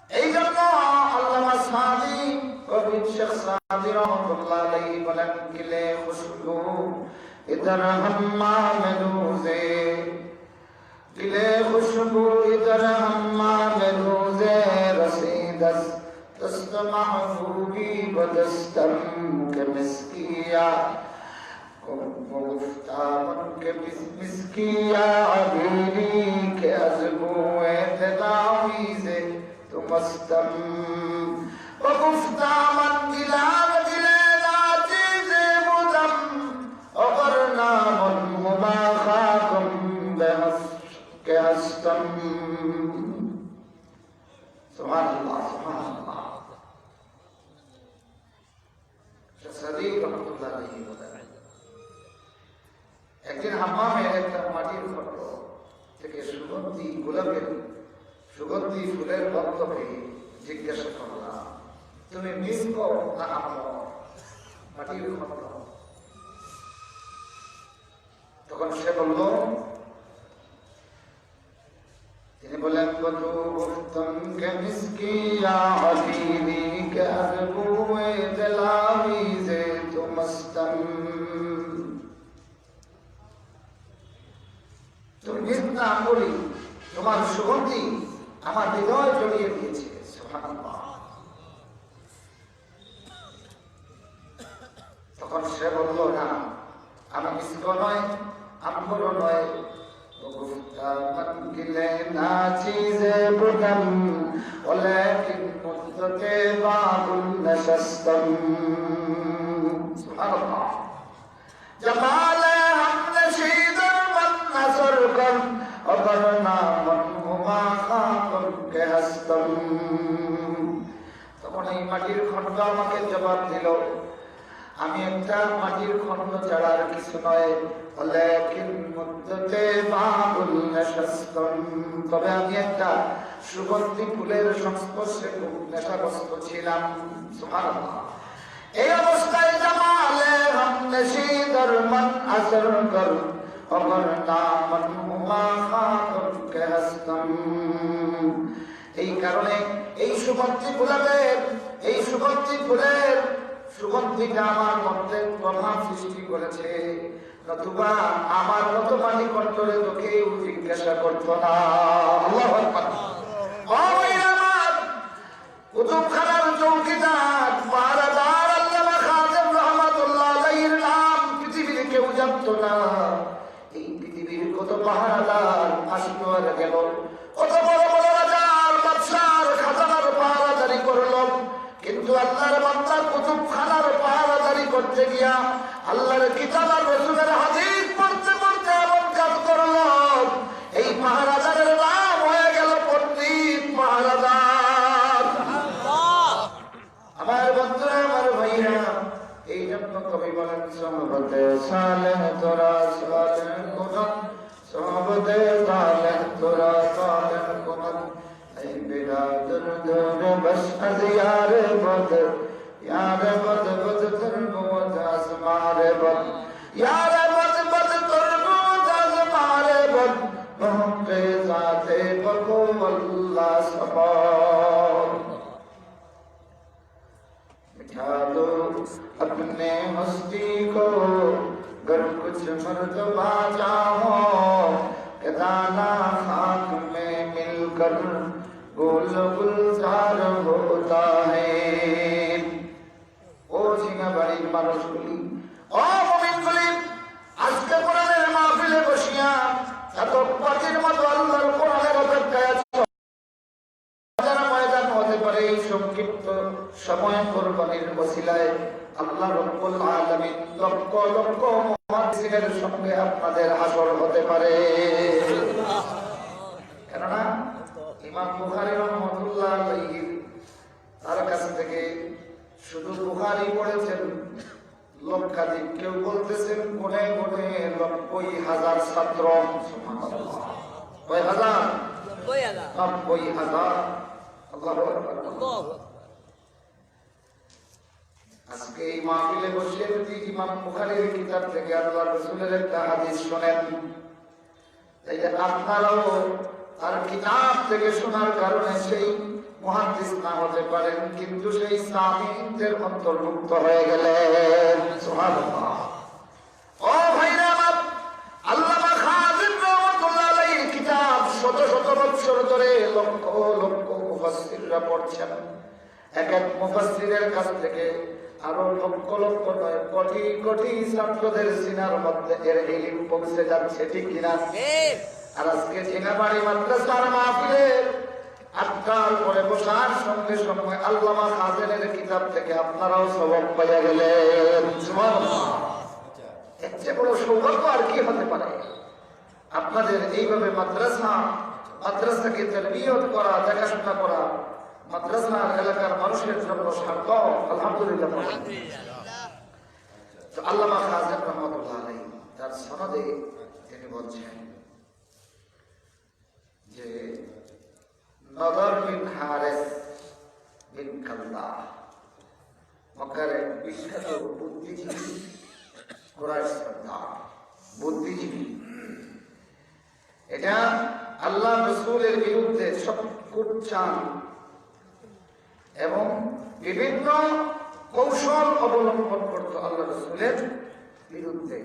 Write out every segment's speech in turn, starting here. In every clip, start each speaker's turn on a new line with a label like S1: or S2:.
S1: এই জন্য আল্লামা সাদি কবি শেখ সাদি রহমাতুল্লাহ আলাইহি বলেন কিলে খুশবু ইধর হাম্মা মেরুজে কিলে খুশবু ইধর হাম্মা মেরুজে রসিদস দস্ত মাহবুবি বদস্তম কে মিসকিয়া وفتامن کے مسکیا عبیری کے عزبوئے تداویز تمستم وفتامن گلاب گلے ناچیز مدم اغرنامن ہما خاکم بحف کے ہستم سبحان اللہ سبحان اللہ شیخ صدیق رحمت اللہ علیہ وسلم একদিন হাম্মামে একটা মাটির খণ্ড থেকে সুগন্ধি গোলাপের সুগন্ধি ফুলের গন্ধ পেয়ে জিজ্ঞাসা করলাম, তুমি মিস্ক না আম্মা মাটির খণ্ড? তখন সে বলল, তিনি বলেন বধু গুফতম কে মিসকিয়া হাবিবি কে আরবুয়ে দিলাওইজে তুমস্তম। তুমি মিথ্যা আঙ্গুলি, তোমার সুগন্ধি আমার হৃদয় জড়িয়ে দিয়েছে। সুবহানাল্লাহ। তখন সে বলল, না আমি মিস্ক নয়, আম্বর নয়, গিলে না চিজে বুদম ওয়ালাকিন মুদ্দতে বাবুন নাশাস্তম। সুবহানাল্লাহ। জামালে হামলে শীদর মন নাসর কর অবরনা মন হুমা খাকর কে হস্তম। তখন এই মাটির খণ্ড আমাকে জবাব দিল, আমি একটা মাটির খণ্ড ছাড়া আর কিছু নয়, ওয়ালাকিন মুদ্দতে বাবুন নাশাস্তম। তবে আমি একটা সুগন্ধি ফুলের সংস্পর্শে খুব নেশাগ্রস্ত ছিলাম। সুবহানাল্লাহ। এই অবস্থায় জামালে হামলে শীদর মন আসর কর অবরনা মন হুমা খাকর কে হস্তম। এই কারণে এই সুগন্ধি ফুলের সুগন্ধিটা আমার মধ্যে প্রভাব সৃষ্টি করেছে, নতুবা আমার মতো মাটি কণ্ঠরে তো কেউ জিজ্ঞাসা করতো না। আল্লাহু আকবার। কুতুবখানার চৌকিদার পাহারাদার আল্লামা খাদেম রাহমাতুল্লাহ আলাইহির নাম পৃথিবীর কেউ জানতো না। এই পৃথিবীর কত পাহারাদার আসলো আর গেল, কত বড় বড় রাজার বাদশার খাজানার পাহারাদারি করলো, কিন্তু আল্লাহর বান্দা কুতুবখানার পাহারাদারি করতে গিয়া আল্লাহর কিতাব আর রাসূলের হাদিস পড়তে পড়তে এমন কাজ করলো, এই পাহারাদারের নাম হয়ে গেল পণ্ডিত পাহারাদার। আমার বন্ধুরা, আমার ভাইরা, এই জন্য কবি বলেন, সোহবতে সালেহ তোরা সালেহ কুনত, সোহবতে সালেহ তোরা সালেহ কুনত, এই বিরাদর দর বস আজ ইয়ারে বদ, ইয়ারে বদ বদ তোর বুদ আসমারে বদ, ইয়ারে বদ বদ তোর বুদ আসমারে বদ, মোহকে জাতে বকো আল্লাহ সবার। मिठा दो अपने हस्ती को गर कुछ मर्तबा चाहो, के दाना खाक में मिलकर गुल गुलजार होता है। ओ सिंगा बाड़ीर মানুষগুলি, ও মুমিনগুলি, আজকে কোরআনের মাহফিলে বসিয়া এত পাখির মতো আল্লাহর কোরআনের অপেক্ষায় আছো। এই সংক্ষিপ্ত সময় কোরবানির ওসিলায় আল্লাহ রাব্বুল আলামিন লক্ষ লক্ষ মুহাদ্দিসের সঙ্গে আপনাদের হাসর হতে পারে। কেননা ইমাম বুখারী রাহমাতুল্লাহ আলাইহি তার কাছ থেকে শুধু বুখারী পড়েছেন লক্ষাধিক, কেউ বলতেছেন গুনে গুনে ৯০,০০০ ছাত্র। সুবহানাল্লাহ। কয় হাজার? ৯০,০০০। আজকে এই মাহফিলে বসে যদি ইমাম বুখারীর কিতাব থেকে আল্লাহর রাসূলের একটা হাদিস শোনেন, তাইলে আপনারাও তার কিতাব থেকে শোনার কারণে সেই মুহাদ্দিস না হতে পারেন, কিন্তু সেই সামিনদের অন্তর্ভুক্ত হয়ে গেলেন। সুবহানাল্লাহ। ও ভাইরা আমার, আল্লামা খাযিম রাহমাতুল্লাহ আলাইহির কিতাব শত শত বছর ধরে লক্ষ লক্ষ মুফাসসিররা পড়ছেন। এক এক মুফাসসিরের কাছ থেকে আরো লক্ষ লক্ষ নয় কোটি কোটি ছাত্রদের সিনার মধ্যে এর ইলম পৌঁছে যাচ্ছে, ঠিক কিনা? আর আজকে ঢেঙ্গাবাড়ি মাদ্রাসার মাহফিলে আটটার পরে বসার সঙ্গে সঙ্গে আল্লামা খাযিমের কিতাব থেকে আপনারাও সবক পাইয়া গেলেন। সুবহানাল্লাহ। এর চেয়ে বড় সৌভাগ্য আর কি হতে পারে? আপনাদের এইভাবে মাদ্রাসাকে তারবিয়ত করা, দেখাশোনা করা, মাদ্রাসার এলাকার মানুষের জন্য সার্থক। আলহামদুলিল্লাহ। তো আল্লামা খাযিম রাহমাতুল্লাহ আলাইহি তার সনদে তিনি বলছেন যে নদর বিন হারিস বিন কালদা, মক্কার বিখ্যাত বুদ্ধিজীবী, কুরাইশ সর্দার, বুদ্ধিজীবী। এটা আল্লাহ রাসূলের বিরুদ্ধে সব কুচ্চান এবং বিভিন্ন কৌশল অবলম্বন করত আল্লাহ রাসূলের বিরুদ্ধে,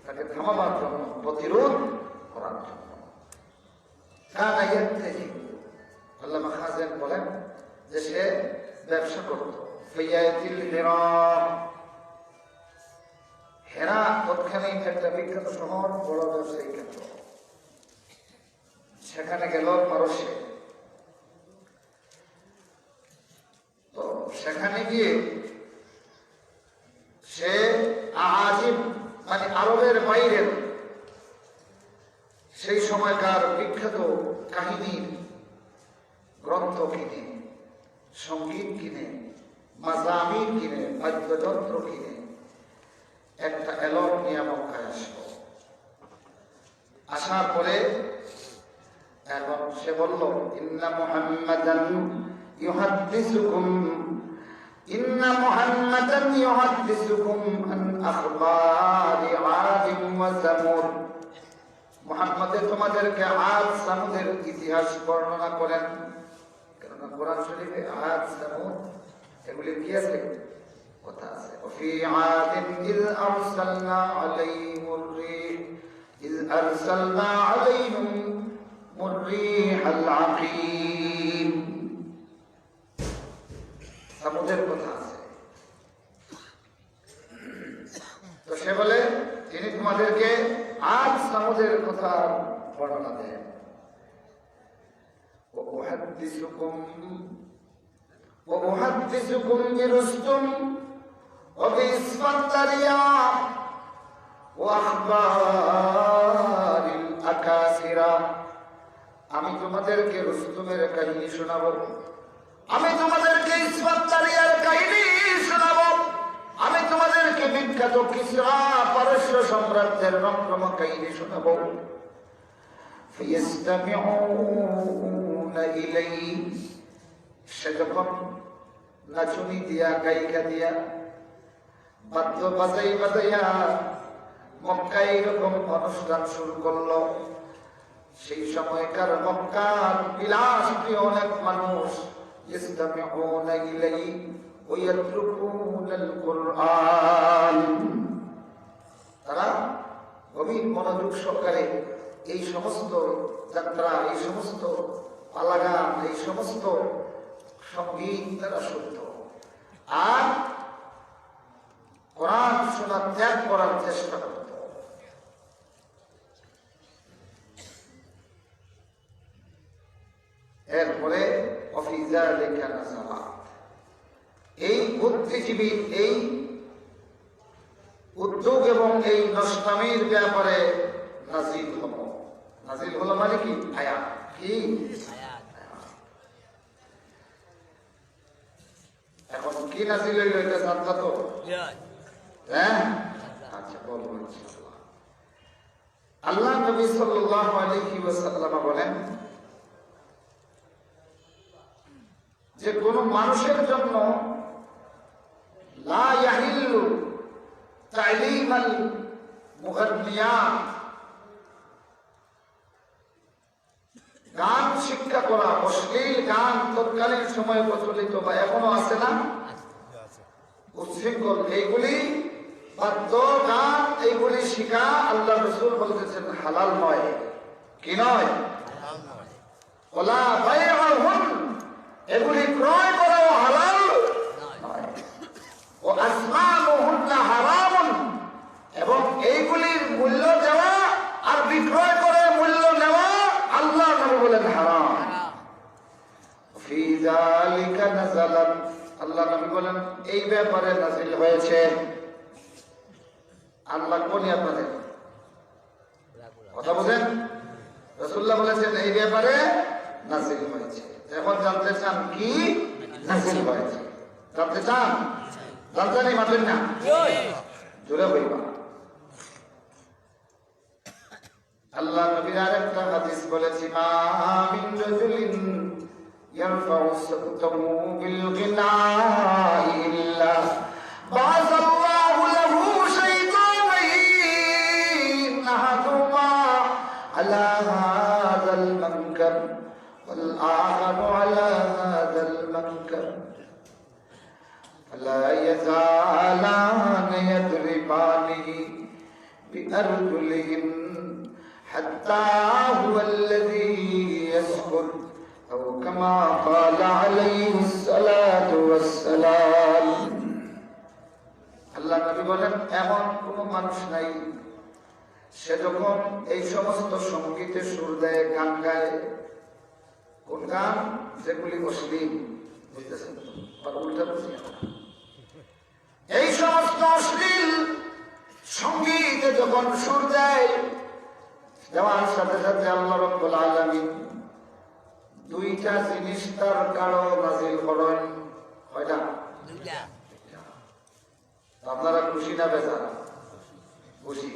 S1: তাকে থামাবার জন্য, প্রতিরোধ করার জন্য। আল্লামা খাযিম বলেন যে সে ব্যবসা করত হেরা, ওখানে একটা বিখ্যাত শহর, বড় ব্যবসায়ী কেন্দ্র। সেখানে গেল পারস্যে। তো সেখানে গিয়ে সে আজিম মানে আরবের বাইরের সেই সময়কার বিখ্যাত কাহিনীর গ্রন্থ কিনে, সঙ্গীত কিনে, মাজামির কিনে, বাদ্যযন্ত্র কিনে একটা এলম নিয়ে মক্কায় আসলো। আসার পরে এখন সে বলল, ইন্না মুহাম্মাদান ইউহাদ্দিসুকুম আন আখবারি আদ ওয়া সামুদ। মুহাম্মদ তোমাদেরকে আদ সামুদের ইতিহাস বর্ণনা করেন। কেননা কোরআন শরীফে আদ সামুদ এগুলি কি আছে? কথা আছে। ফি আদিন ইয আরসালনা আলাইহিমুর রিহ ইয আরসালনা আলাইহিম মুররিহাল আকিম। সামুদের কথা আছে। তো সে বলে তিনি তোমাদেরকে আজ সামুদের কথা বর্ণনা দেন। وأحدثكم برستم وبإسفندية وأخبار الأكاسرة। আমি তোমাদেরকে রুস্তমের কাহিনী শোনাবো, আমি তোমাদেরকে ইসফান্দারিয়ার কাহিনী শোনাবো, আমি তোমাদেরকে বিখ্যাত কিসরা পারস্য সম্রাটদের রমরম কাহিনী শোনাবো। ফায়াসতামিউনা ইলাইহি, সে যখন নাচুনি দিয়া, গায়িকা দিয়া, বাদ্য বাজাইয়া মক্কায় এরকম অনুষ্ঠান শুরু করলো। সেই সময়কার মক্কার বিলাসপ্রিয় অনেক মানুষ ইসতামিউনা ইলাইহি ওয়া ইয়াতরুকুনাল কুরআন, তারা গভীর মনোযোগ সহকারে এই সমস্ত যাত্রা, এই সমস্ত পালাগান, এই সমস্ত সঙ্গীত তারা শুনত আর কোরআন শোনা ত্যাগ করার চেষ্টা করত। এরপরে এই বুদ্ধিজীবীর এই উদ্যোগ এবং এই নষ্টামির ব্যাপারে নাজিল হলো। নাজিল হলো মানে কি? আয়াত। কি এখন কি নাজিল হইল এটা জানতা তো? হ্যাঁ, আচ্ছা বলবো ইনশাআল্লাহ। আল্লাহ নবী সাল্লাল্লাহু আলাইহি ওয়াসাল্লাম বলেন যে কোন মানুষের জন্য লা ইয়াহিল্লু তা'লিমাল মুগান্নিয়াত, গান শিক্ষা করা, অশ্লীল গান তৎকালীন সময়ে প্রচলিত বা এখনো আছে না, উচ্ছৃঙ্খল এইগুলি বাদ্য গান এইগুলি শিখা আল্লাহ রাসূল বলেছেন হালাল নয়। কি নয়? ওলা বাইউহুন, এগুলি ক্রয় করাও হালাল নয়। ও আসমানুহুন্না হারামুন, এবং এইগুলির মূল্য দেওয়া আর বিক্রয় করে মূল্য নেওয়া আল্লাহ নবী বলেন হারাম। ফি যালিকা নাযালাত, আল্লাহ নবী বলেন এই ব্যাপারে নাযিল হয়েছে। আল্লাহ কোনই আপনাদের কথা বলেন, রাসূলুল্লাহ বলেছেন এই ব্যাপারে নাযিল হয়েছে। এখন জানতে চান কি নাযিল হয়েছে? জানতে চান? জানতে নেই মানেন না, জোরে বলবা। আল্লাহ নবীর আরেকটা হাদিস বলেছি, মা মিন রাজুলিন ইয়ারফাউ সাওতাহু বিল গিনাই ইল্লা বাযাল্লাহু লাহু শাইতানাইন আহাদুমা আলা হাযাল মানকার ওয়াল আখারু আলা হাযাল মানকার ফালা ইয়াযালানা ইয়াদরিবানিহি বিআরজুলিহিম حتى هو الذي يسكن أو كما قال عليه الصلاة والسلام। আল্লাহ নবী বলেন এমন কোন মানুষ নাই সে যখন এই সমস্ত সঙ্গীতে সুর দেয়, গান গায়, কোন গান যেগুলি অশ্লীল, বুঝতেছেন উল্টা বুঝি, এই সমস্ত অশ্লীল সঙ্গীতে যখন সুর দেয়, দেওয়ার সাথে সাথে আল্লাহ রাব্বুল আলামিন দুইটা জিনিস তার কারো নাযিল করেন। কয়টা? দুইটা। আপনারা খুশি না বেজার? খুশি।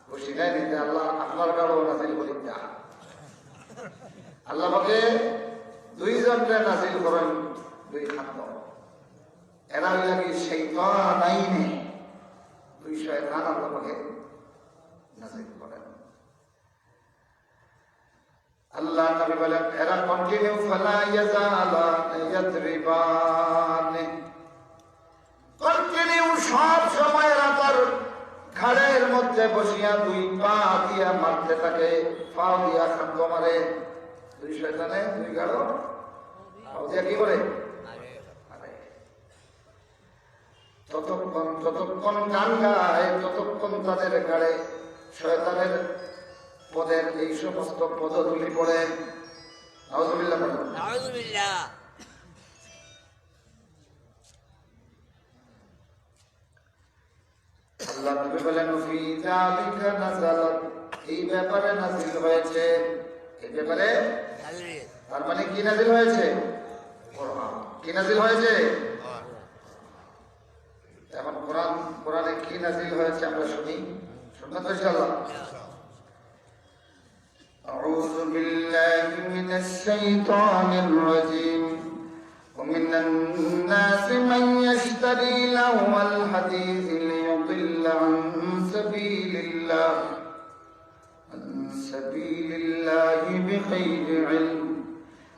S1: খুশি নাই নিতে আল্লাহ আপনার কারো নাযিল করেন না। আল্লাহ পাকে দুইজনকে নাযিল করেন, দুই খাদ্য। এরা হইলা কি শাইতানাইনে, দুই শয়তান আল্লাহ পাকে নাযিল করেন। আল্লাহ নবী বলেন এরা কন্টিনিউ ফালা ইয়াজালা ইয়াদরিবান, কন্টিনিউ সব সময় এরা তার ঘাড়ের মধ্যে বসিয়া দুই পা দিয়া মারতে থাকে, পা দিয়া খাদ্য মারে। দুই শয়তানে দুই গাড়ো পা দিয়া কি করে? ততক্ষণ গান গায়, ততক্ষণ তাদের ঘাড়ে শয়তানের পদের এই সমস্ত পদধূলি পড়ে। নাউযুবিল্লাহ বলেন। নাউযুবিল্লাহ। আল্লাহ নবী বলেন ফি যালিকা নাযালাত, এই ব্যাপারে নাযিল হয়েছে। এই ব্যাপারে তার মানে কি নাযিল হয়েছে? কোরআন। কি নাযিল হয়েছে? এখন কোরআনে কি নাযিল হয়েছে আমরা শুনি, শুনবেন তো ইনশাআল্লাহ। أعوذ بالله من الشيطان الرجيم ومن الناس من يشتري لهو الحديث ليضل عن سبيل الله بغير علم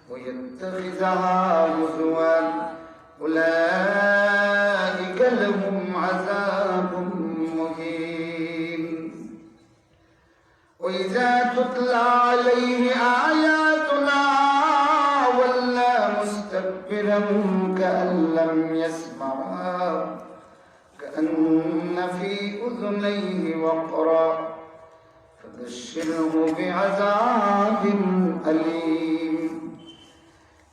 S1: ويتخذها هزوا أولئك لهم عذاب مهين وإذا تتلى عليه آياتنا ولى مستكبرا كأن لم يسمعها كأن في أذنيه وقرا فبشره بعذاب أليم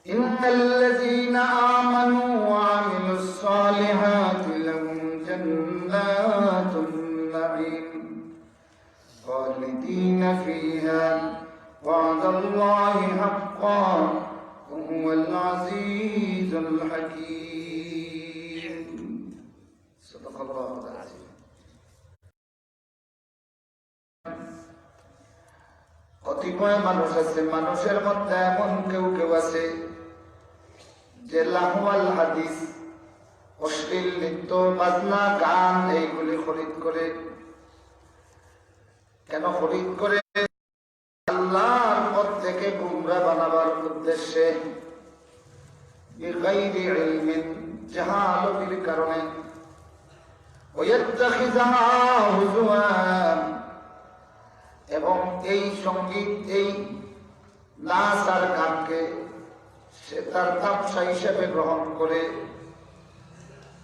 S1: إن الذين آمنوا وعملوا الصالحات لهم جنات النعيم خالدين فيها وعد الله حقا وهو العزيز الحكيم صدق الله العظيم কতিপয় মানুষ আছে, মানুষের মধ্যে এমন কেউ কেউ আছে যে লাহওয়াল হাদিস, অশ্লীল নৃত্য বাজনা গান এইগুলি খরিদ করে। কেন খরিদ করে? আল্লাহর পথ থেকে মানুষকে গুমরা বানাবার উদ্দেশ্যে বিগাইরি ইলমিন, জাহালতির কারণে, ওয়ায়াত্তাখিযা হুজুয়ান, এবং এই সঙ্গীত, এই নাচ আর গানকে সে তার তামসা হিসেবে গ্রহণ করে।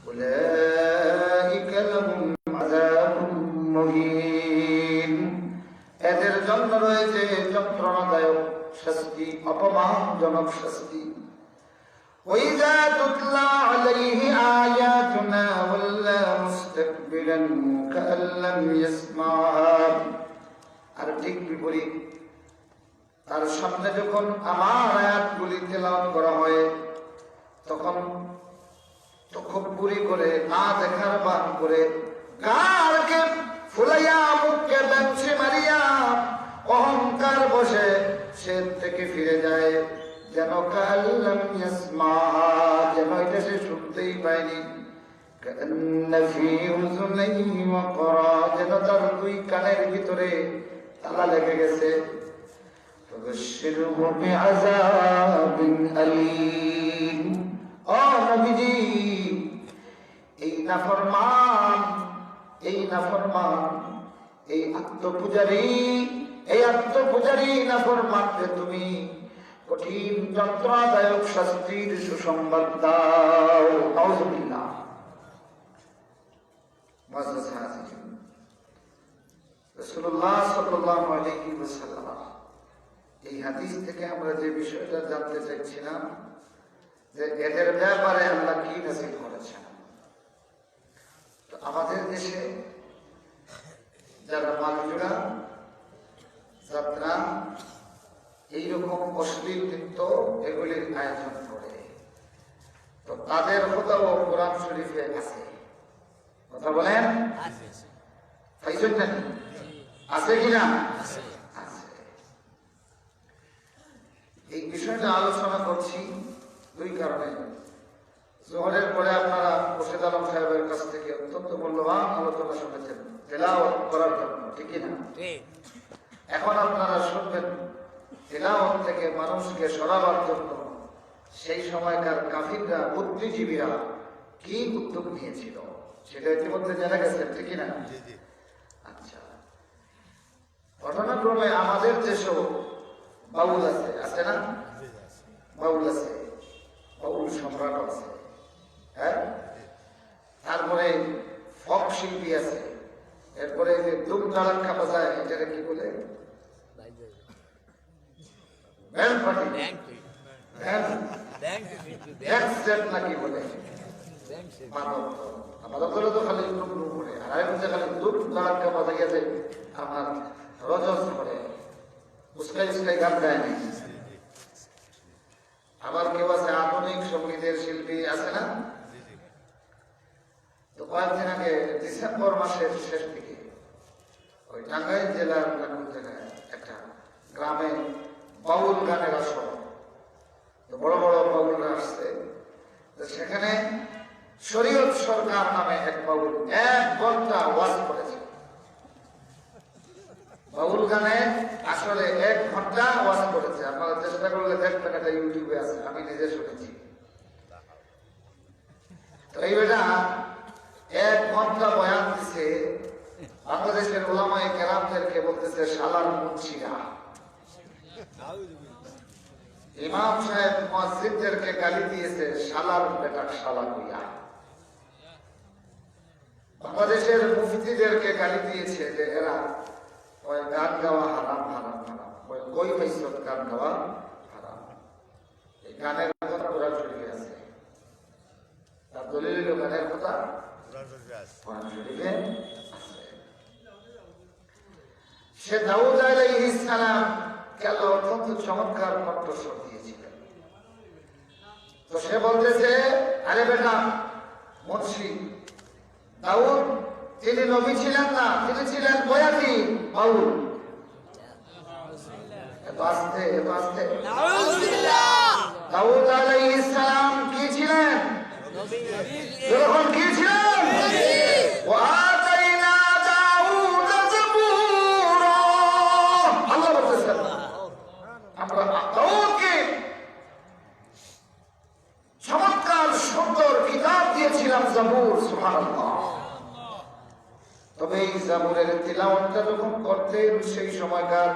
S1: উলাইকা লাহুম আযাবুন মুহিন, এদের জন্য রয়েছে যন্ত্রণাদায়ক শাস্তি, অপমানজনক শাস্তি। وَإِذَا تُتْلَى عَلَيْهِ آيَاتُنَا وَلَّى مُسْتَكْبِرًا كَأَن لَّمْ يَسْمَعْهَا, আর ঠিক বিপরীত, তার সামনে যখন আমার আয়াতগুলি তেলাওয়াত করা হয় তখন তকব্বুরি করে, না দেখার ভান করে, গালকে ফুলাইয়া, মুখকে ব্যবসে মারিয়া, অহংকার বসে সে থেকে ফিরে যায়, যেন কাল্লাম ইয়াসমাহা, যেন এটা সে শুনতেই পায়নি। কান্না ফি উযুনাইহি ওয়াকরা, যেন তার দুই কানের ভিতরে তালা লেগে গেছে। ফাবাশশিরহু বিআযাবিন আলীম, ও নবীজি, এই নাফরমান, এই নাফরমান, এই আত্মপূজারী নাফরমানকে তুমি কঠিন যন্ত্রণাদায়ক শাস্তির সুসংবাদ দাও। নাউযুবিল্লাহ। রাসূলুল্লাহ সাল্লাল্লাহু আলাইহি ওয়াসাল্লাম এই হাদিস থেকে আমরা যে বিষয়টা জানতে চাইছিলাম, যে এদের ব্যাপারে আল্লাহ কি নাযিল করেছেন। তো আমাদের দেশে যারা মালজোড়া, যাত্রা, এইরকম অশ্লীল নৃত্য এগুলির আয়োজন করে, তো তাদের কথাও কোরআন শরীফে আছে। কথা বলেন, পাইছেন না? আছে কিনা? আছে। এই বিষয়টা আলোচনা করছি দুই কারণে। জোহরের পরে আপনারা মোর্শেদ আলম সাহেবের কাছ থেকে অত্যন্ত মূল্যবান আলোচনা শুনেছেন তেলাওয়াত করার জন্য, ঠিক না? এখন আপনারা শুনবেন তেলাওয়াত থেকে মানুষকে সরাবার জন্য সেই সময়কার কাফিররা, বুদ্ধিজীবীরা কি উদ্যোগ নিয়েছিল সেটা ইতিমধ্যে জানা গেছে, ঠিক না? আচ্ছা, ঘটনাক্রমে আমাদের দেশেও বাউল আছে, আছে না? বাউল আছে, বাউল সম্রাট আছে, হ্যাঁ। তারপরে ফক শিল্পী আছে, এরপরে যে দুম তারাক্কা বাজায়, এটাকে কি বলে? ব্যান্ড পার্টি, নাকি বলে? আমাদের তো খালি করে, আর আরেকটা খালি দুম তারাক্কা বাজাইয়া যে আমার রজস করে উস্কাই উস্কাই গান গায় নাই। আবার কেউ আছে আধুনিক সঙ্গীতের শিল্পী, আছে না? তো কয়েকদিন আগে ডিসেম্বর মাসের শেষ দিকে ওই টাঙ্গাইল জেলার জায়গায় একটা গ্রামে বাউল গানের আসর, তো বড় বড় বাউলরা আসছে। তো সেখানে শরীয়ত সরকার নামে এক বাউল 1 ঘন্টা ওয়াজ করেছে। বাউল গানে আসলে 1 ঘন্টা ওয়াজ করেছে। আপনারা চেষ্টা করলে দেখবেন, এটা ইউটিউবে আছে, আমি নিজে শুনেছি। তো এই বেটা 1 ঘন্টা বয়ান দিছে, বাংলাদেশের ওলামায়ে কেরামদেরকে বলতেছে শালার মুন্সিরা। ইমাম সাহেব মুয়াজ্জিনদেরকে গালি দিয়েছে শালার বেটা, শালা কইয়া। বাংলাদেশের মুফতিদেরকে গালি দিয়েছে যে এরা ওই গান গাওয়া হারাম, হারাম, হারাম, ওই কই মাইসত গান গাওয়া হারাম। এই গানের কথা কোরআন শরীফে আছে, তার দলিল হলো গানের কথা কোরআন শরীফে আছে। সে দাউদ আলাইহিস সালাম কে আল্লাহ অত্যন্ত চমৎকার কণ্ঠস্বর দিয়েছিলেন। তো সে বলতেছে, আরে বেটা মুন্সি, দাউদ তিনি নবী ছিলেন না, তিনি ছিলেন বয়াতি বাউল। এত আস্তে, এত আস্তে। দাউদ আলাইহিস সালাম কি ছিলেন? যখন কি ছিলেন? ওয়াতাইনা দাউদ যাবুরা। আল্লাহ বলতেছেন আমরা জাবুর, সুবহানাল্লাহ। তবে এই জাবুরের তিলাওয়াতটা যখন করতেন সেই সময়কার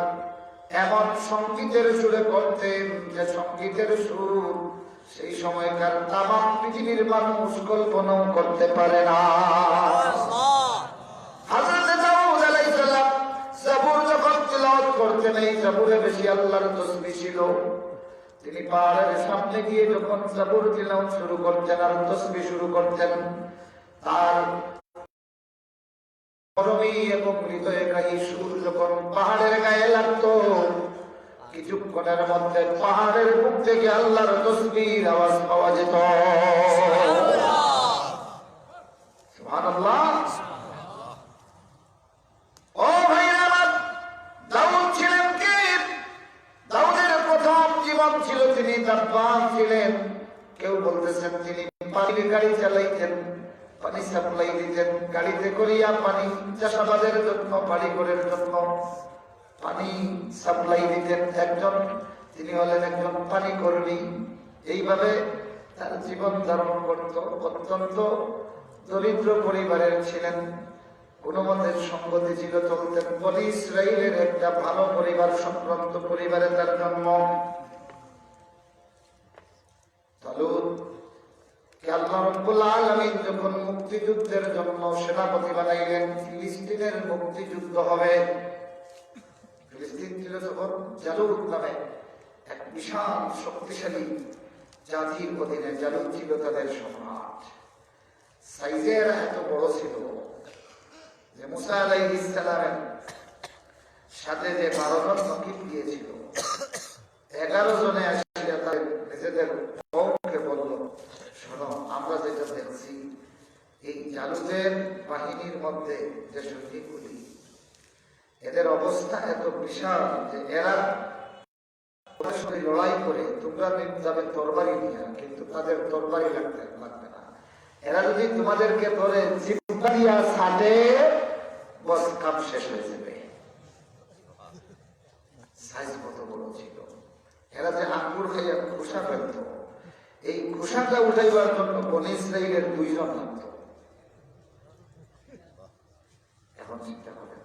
S1: এমন সংগীতের সুরে করতেন যে সংগীতের সুর সেই সময়কার তামাম পৃথিবীর মানুষ কল্পনাও করতে পারে না। হযরত দাউদ আলাইহিস সালাম জাবুর যখন তিলাওয়াত করতেন, এই জাবুরে বেশি আল্লাহর তাসবিহ ছিল। তিনি পাহাড়ের সামনে গিয়ে যখন জাবুর তিলাওয়াত শুরু করতেন আর তাসবিহ শুরু করতেন, তার গরমী এবং হৃদয়গ্রাহী সুর যখন পাহাড়ের গায়ে লাগতো, কিছুক্ষণের মধ্যে পাহাড়ের বুক থেকে আল্লাহর তাসবিহর আওয়াজ পাওয়া যেত। সুবহানাল্লাহ। ও ভাইরা আমার, দাউদ ছিলেন কি? দাউদের প্রথম জীবন ছিল তিনি দাব্বান ছিলেন। কেউ বলতেছেন তিনি পানির গাড়ি চালাইতেন, পানি সাপ্লাই দিতেন, গাড়িতে করিয়া পানি চাষাবাদের জন্য, বাড়িঘরের জন্য পানি সাপ্লাই দিতেন। তিনি হলেন একজন পানি কর্মী। এইভাবে তার জীবন ধারণ করত। অত্যন্ত দরিদ্র পরিবারের ছিলেন, কোন মতের সঙ্গতি ছিল চলতেন। বনি ইসরাইলের একটা ভালো পরিবার, সম্ভ্রান্ত পরিবারে তার জন্ম। তালুত আল্লাহ রাব্বুল আলামিন যখন মুক্তিযুদ্ধের জন্য সেনাপতি বানাইলেন, ফিলিস্তিনের মুক্তিযুদ্ধ হবে। ফিলিস্তিন ছিল তখন জালুত নামে এক বিশাল শক্তিশালী জাতির অধীনে। জালুত ছিল তাদের সম্রাট। সাইজের এত বড় ছিল যে মুসা আলাইহিস সালামের সাথে যে 12 জন নকিব দিয়েছিল, 11 জনে আসিয়া তাদের নিজেদের কওমকে বলল, শোনো, আমরা যেটা দেখছি এই জালুতের বাহিনীর মধ্যে যে সৈনিকগুলি, এদের অবস্থা এত বিশাল যে এরা লড়াই করে, তোমরা যাবে তরবারি নিয়ে, কিন্তু তাদের তরবারি লাগবে না। এরা যদি তোমাদেরকে ধরে জিব্বা দিয়া ছাড়ে, বস কাম শেষ হয়ে যাবে। সাইজ কত বড় ছিল! এরা যে আঙ্গুর খাইয়া খোসা ফেলত, এই খোসাটা উঠাইবার জন্য বনি ইসরাইলের 2 জন লাগত। এখন চিন্তা করেন,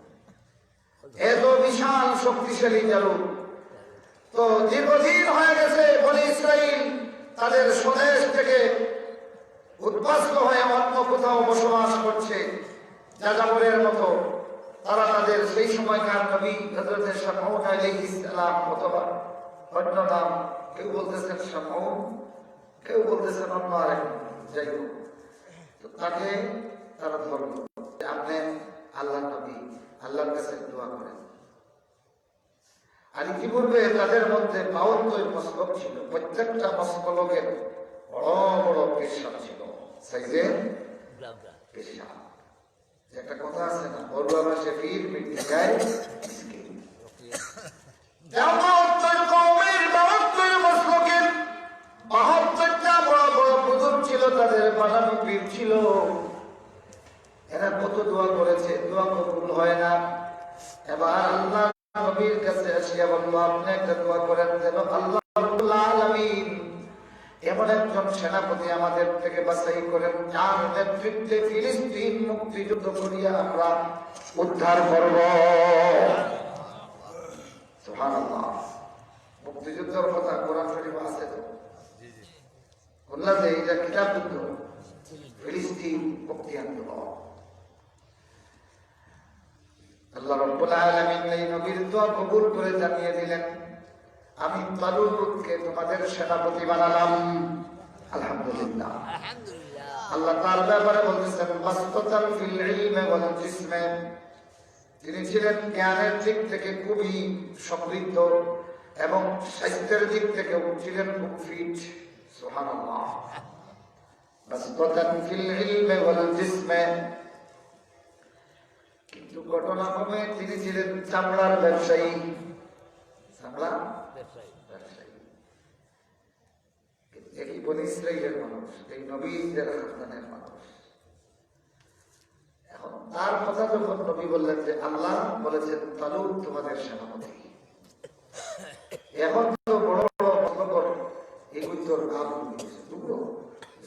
S1: এত বিশাল শক্তিশালী জালুত। তো দীর্ঘদিন হয়ে গেছে বনি ইসরাইল তাদের স্বদেশ থেকে উদ্বাস্ত হয়ে অন্য কোথাও বসবাস করছে, যাযাবরের মতো। তারা তাদের সেই সময়কার নবী হযরত শামউন আলাইহিস সালাম, অথবা অন্য নাম, কেউ বলতেছেন শামউন, কেউ বলতেছেন অন্য আরেক, যাই হোক, তো তাকে তারা ধরল যে আপনি আল্লাহর নবী, আল্লাহর কাছে দোয়া করেন। আর ইতিপূর্বে তাদের মধ্যে 52 মস্তক ছিল। প্রত্যেকটা মস্তকের বড় বড় পেশা ছিল, সাইজের পেশা। একটা কথা আছে না, বড়ুয়া ভাষে ফির মিটে যায় মিসকিন। 72 কওমের 72 মস্তকের 72টা বড় বড় বুজুর্গ ছিল, তাদের বানানো পীর ছিল। এরা কত দোয়া করেছে, দোয়া কবুল হয় না। এবার আল্লাহ নবীর কাছে আসিয়া বলল, আপনি একটা দোয়া করেন যেন আল্লাহ রাব্বুল আলামিন এমন একজন সেনাপতি আমাদের থেকে বাছাই করেন, যার নেতৃত্বে ফিলিস্তিন মুক্তিযুদ্ধ করিয়া আমরা উদ্ধার করব। সুবহানাল্লাহ। মুক্তিযুদ্ধের কথা কোরআন শরীফে আছে তো, বললাম যে এটা কিতাব যুদ্ধ, ফিলিস্তিন মুক্তি আন্দোলন। আল্লাহ রাব্বুল আলামিন এই নবীর দোয়া কবুল করে জানিয়ে দিলেন, আমি তালুতকে তোমাদের সেনাপতি বানালাম। আলহামদুলিল্লাহ। আল্লাহ তার ব্যাপারে বলতেছেন, বাসতাতান ফিল ইলমি ওয়াল জিসমে, তিনি ছিলেন জ্ঞানের দিক থেকে খুবই সমৃদ্ধ এবং স্বাস্থ্যের দিক থেকে ছিলেন খুব ফিট। সুবহানাল্লাহ। বাসতাতান ফিল ইলমি ওয়াল জিসমে, কিন্তু ঘটনাক্রমে তিনি ছিলেন চামড়ার ব্যবসায়ী। চামড়া ব্যবসায়ী। এই বনি ইসরাইলের মানুষ, এই নবীদের খানদানের মানুষ। এখন তার কথা যখন নবী বললেন যে আল্লাহ বলেছেন তালুত তোমাদের সেনাপতি, এখন তো বড় বড় মতলব এগুলোর কাজ হয়েছে,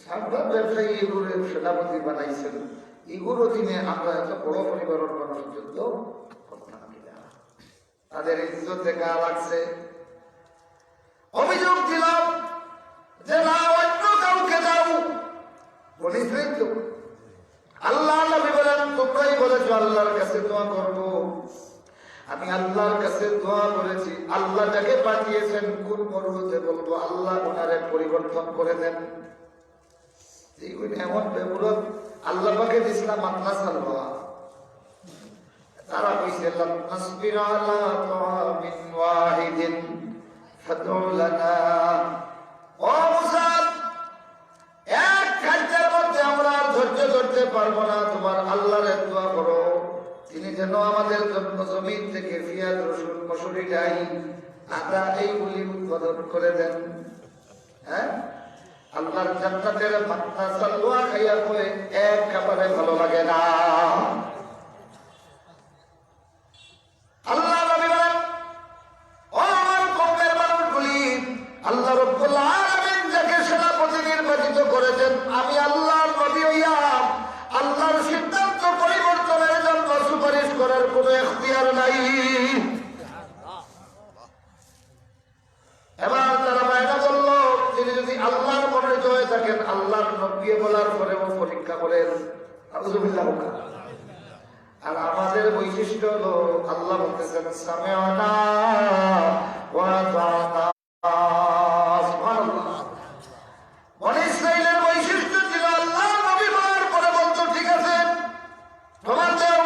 S1: সামরার ব্যবসায়ী এগুলোর সেনাপতি বানাইছেন, এগুলোর অধীনে আমরা এত বড় পরিবারের মানুষ যুদ্ধ করতাম কিনা? তাদের ইজ্জতে গা লাগছে। অভিযোগ দিলাম যে না, অন্য কাউকে দাও। বলিসই তো, আল্লাহ নবী বলেন তোমরাই বলেছো আল্লাহর কাছে দোয়া করব। আমি আল্লাহর কাছে দোয়া করেছি, আল্লাহ যাকে পাঠিয়েছেন কোন পর্বতে বলবো আল্লাহ ওনারে পরিবর্তন করে দেন। এমন বেমুরত আল্লাহ পাকে দিছিলাম মাতলা সালবা। তারা কইছে নাসবির আলা তাআমিন ওয়াহিদিন ফাদউ লানা। ও মুসা, এক খাদ্যের মধ্যে আমরা আর ধৈর্য ধরতে পারবো না, তোমার আল্লাহরে দোয়া করো তিনি যেন আমাদের জন্য জমিন থেকে পেঁয়াজ রসুন মসুরি ডাই আদা এইগুলি উৎপাদন করে দেন। হ্যাঁ, আল্লাহর জান্নাতের মাতলা সালওয়া খাইয়া কই একেবারে ভালো লাগে না। আল্লাহ নবী বলেন, ও আমার কওমের মানুষগুলি, আল্লাহ রাব্বুল আলামিন যাকে সেনাপতি নির্বাচিত করেছেন, আমি আল্লাহর নবী হইয়া আল্লাহর সিদ্ধান্ত পরিবর্তনের জন্য সুপারিশ করার কোনো এখতিয়ার নাই। এবার তারা বায়না বলল, তিনি যদি আল্লাহর মনোনীত হয়ে থাকেন, আল্লাহর নবী বলার পরেও পরীক্ষা করেন। আউযুবিল্লাহ। আর আমাদের বৈশিষ্ট্য হলো আল্লাহ বলতেছেন সামি'না ওয়া আতা'না। সুবহানাল্লাহ। বনী ইসরাঈলের বৈশিষ্ট্য ছিল আল্লাহ নবী বলার পরে বলতো ঠিক আছে তোমার দেও।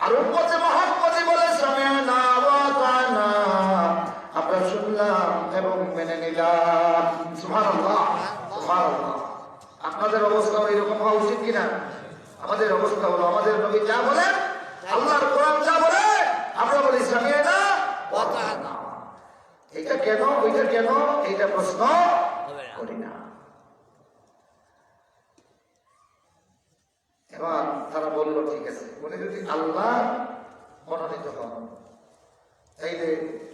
S1: আর উম্মতে মুহাম্মদী বলে সামি'না ওয়া আতা'না, আমরা শুনলাম এবং মেনে নিলাম। সুবহানাল্লাহ, সুবহানাল্লাহ। আপনাদের অবস্থা এরকম হওয়া উচিত কিনা? আমাদের অবস্থা হলো আমাদের নবী যা বলেন, আল্লাহর কোরআন যা বলে, আমরা বলি সামি'না ওয়া আতা'না। এটা কেন ওইটা কেন এইটা প্রশ্ন করি না। এবার তারা বলল ঠিক আছে, উনি যদি আল্লাহ মনোনীত হন তাইলে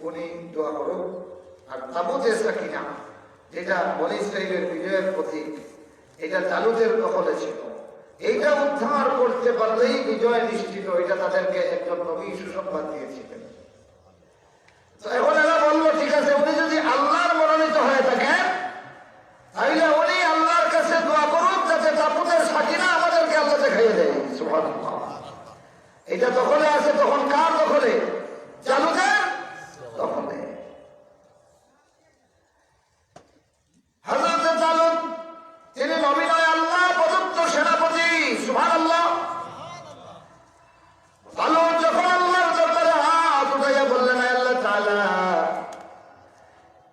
S1: উনি দোয়া করুন। আর তাবুতে সাকিনা, যেটা বনী ইসরাঈলের বিজয়ের প্রতীক, এটা জালুতের দখলে ছিল, এইটা উদ্ধার করতে পারলেই বিজয় নিশ্চিত। এটা তাদেরকে একজন নবী সুসংবাদ দিয়েছিলেন। তো এখন এরা বললো ঠিক আছে, উনি যদি আল্লাহর মনোনীত হয়ে থাকেন তাহলে উনি আল্লাহর কাছে দোয়া করুন যাতে তাবুতের সাকিনা আমাদেরকে আল্লাহ দেখাইয়ে দেয়। সুবহানাল্লাহ। এটা দখলে আছে, তখন কার দখলে? জালুতের দখলে। হযরত জালুত তিনি নবী নয়, আল্লাহ প্রদত্ত সেনাপতি। সুবহানাল্লাহ। জালুত যখন আল্লাহর দরবারে হাত উঠাইয়া বললেন, আল্লাহ তাআলা,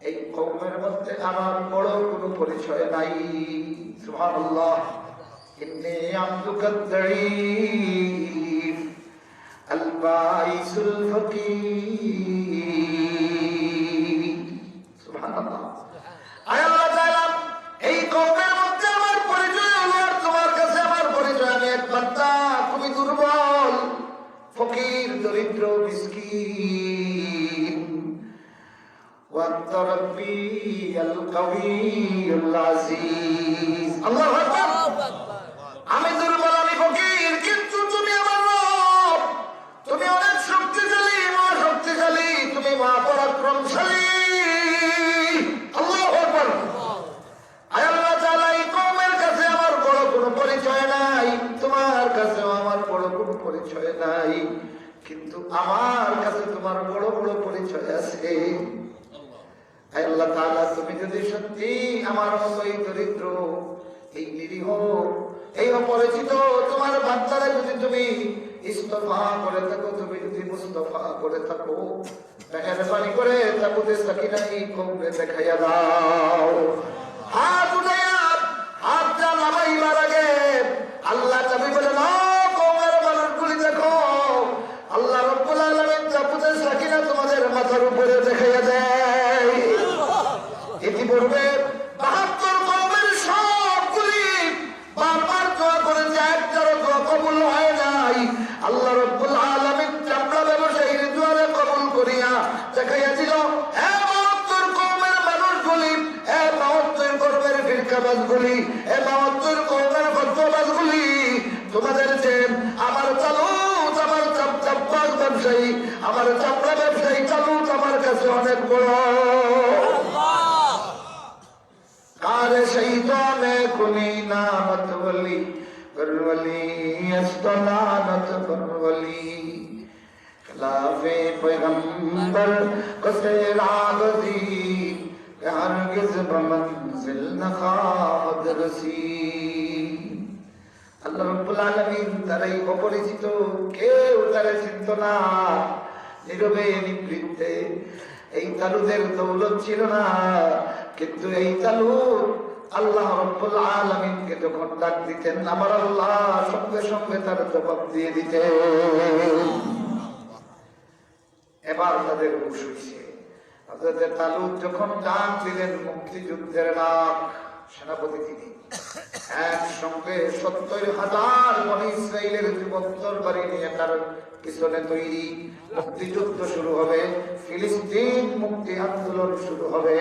S1: এই কওমের মধ্যে আমার বড় কোনো পরিচয় নাই। সুবহানাল্লাহ। ইন্নী আবদুকা আদ-দাঈফ আল বাইসুল ফকির। সুবহানাল্লাহ। আয় আল্লাহ তাআলা, এই কওমের মধ্যে আমার পরিচয় হলো, আর তোমার কাছে আমার পরিচয় আমি এক বান্দা, খুবই দুর্বল, ফকির, দরিদ্র, মিসকিন। ওয়া আনতা রাব্বি আল কাওয়িয়ুল আজিজ। আল্লাহু আকবার। আমি দুর্বল, আমি ফকির, কিন্তু তুমি আমার রব, তুমি অনেক শক্তিশালী, মহা শক্তিশালী, তুমি মহা পরাক্রমশালী। আল্লাহু আকবার। আয় আল্লাহ তাআলা, এই কওমের কাছে আমার বড় কোনো পরিচয় নাই, তোমার কাছেও আমার বড় কোনো পরিচয় নাই, কিন্তু আমার কাছে তোমার বড় বড় পরিচয় আছে। আয় আল্লাহ তাআলা, তুমি যদি সত্যি আমার মতো এই দরিদ্র, এই নিরীহ, এই অপরিচিত তোমার বাচ্চারা যদি তুমি ইস্তফা করে থাকো, তুমি যদি মুস্তফা করে থাকো, মেহেরবানি করে তাবুতে সাকিনা এই কওমে দেখাইয়া দাও। হাত উঠাইয়া হাতটা নামাইবার আগে আল্লাহ নবী বলেন, ও কওমের মানুষগুলি দেখো, আল্লাহ রাব্বুল আলামিন তাবুতে সাকিনা তোমাদের মাথার উপরে দেখাইয়া দেয়। ইতিপূর্বে ৭২ কওমের সবগুলি বারবার দোয়া করেছে, একটারও দোয়া কবুল হয় নাই। আল্লাহ রাব্বুল আলামিন চামড়া ব্যবসায়ীর দোয়ারে কবুল করিয়া দেখাইয়া দিল, হে ৭২ কওমের মানুষগুলি, হে বাসগুলি এবাদতের কওমের বাসগুলি তোমাদের যে আমার চালু আমার চাপ্পার ব্যবসায়ী আমার চাপড়া ব্যবসায়ী চালু আমার কাছে অনেক বড় কার সেই তো মে কুনি নামত বলি করবলি আস্তনানত করবলি खिलाफे पैगंबर कसे रागजी हरगिज बमंजिल नखाद रसी আল্লাহ রাব্বুল আলামিন তারাই অপরিচিত কেউ তারা চিনত না নীরবে নিবৃত্তে এই তালুদের দৌলত ছিল না কিন্তু এই তালুদ আল্লাহ রাব্বুল আলামিনকে যখন ডাক দিতেন আমার আল্লাহ সঙ্গে সঙ্গে তার জবাব দিয়ে দিতেন এবার তাদের হুঁশ হয়েছে হযরত তালুত যখন ডাক দিলেন মুক্তিযুদ্ধের ডাক সেনাপতি তিনি একসঙ্গে ৭০,০০০ বনী ইসরাইলের যুবক তরবারি নিয়ে তার পিছনে তৈরি মুক্তিযুদ্ধ শুরু হবে ফিলিস্তিন মুক্তি আন্দোলন শুরু হবে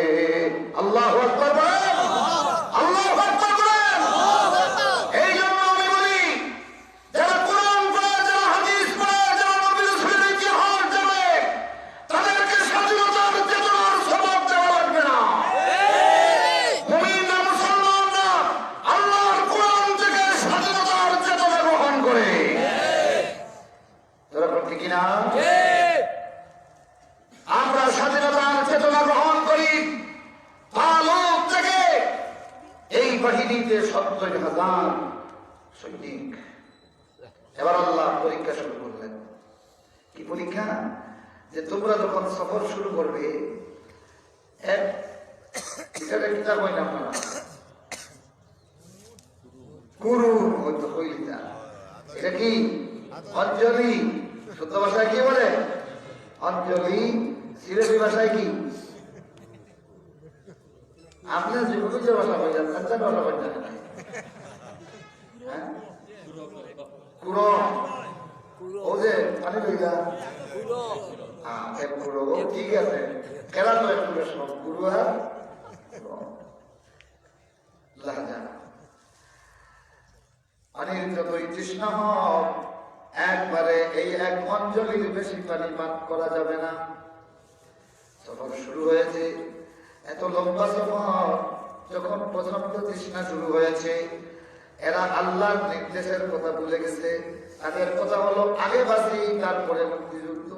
S1: আল্লাহু আকবার আল্লাহু আকবার এই জন্য আমি বলি যারা কোরআন পড়ে যারা হাদিস পড়ে যারা নবী রাসূলের ইতিহাস জানে তাদেরকে স্বাধীনতার চেতনার সবক দেওয়া লাগবে না মুমিন না মুসলমান না আল্লাহর কোরআন থেকে স্বাধীনতার চেতনা গ্রহণ করে তোরা করতে কিনা আমরা স্বাধীনতার চেতনা গ্রহণ করি তালুক থেকে এই বাহিনীতে ৭০,০০০ সৈনিক এবার আল্লাহ পরীক্ষা শুরু করলেন কি পরীক্ষা যে তোমরা যখন সফর শুরু করবে এটা কিতাব হয় না আপনারা গুরু হয়তো হইলিতা এটা কি অঞ্জলি শুদ্ধ ভাষায় কি বলে অঞ্জলি সিলেটি ভাষায় কি আপনার যেভাবে যে ভাষা হয়ে যান তার ভাষা হয়ে যান কুড়ো ও যে পানি লইয়া এক কুড়ো ও ঠিক আছে খেলা তো এক কুড়ো সব কুড়ো আর লাহাজা পানির যতই তৃষ্ণা হোক একবারে এই এক অঞ্জলির বেশি পানি পান করা যাবে না সফর শুরু হয়েছে এত লম্বা সফর যখন প্রচন্ড তৃষ্ণা শুরু হয়েছে এরা আল্লাহর নির্দেশের কথা ভুলে গেছে তাদের কথা হলো আগে বাঁচি তারপরে মুক্তিযুদ্ধ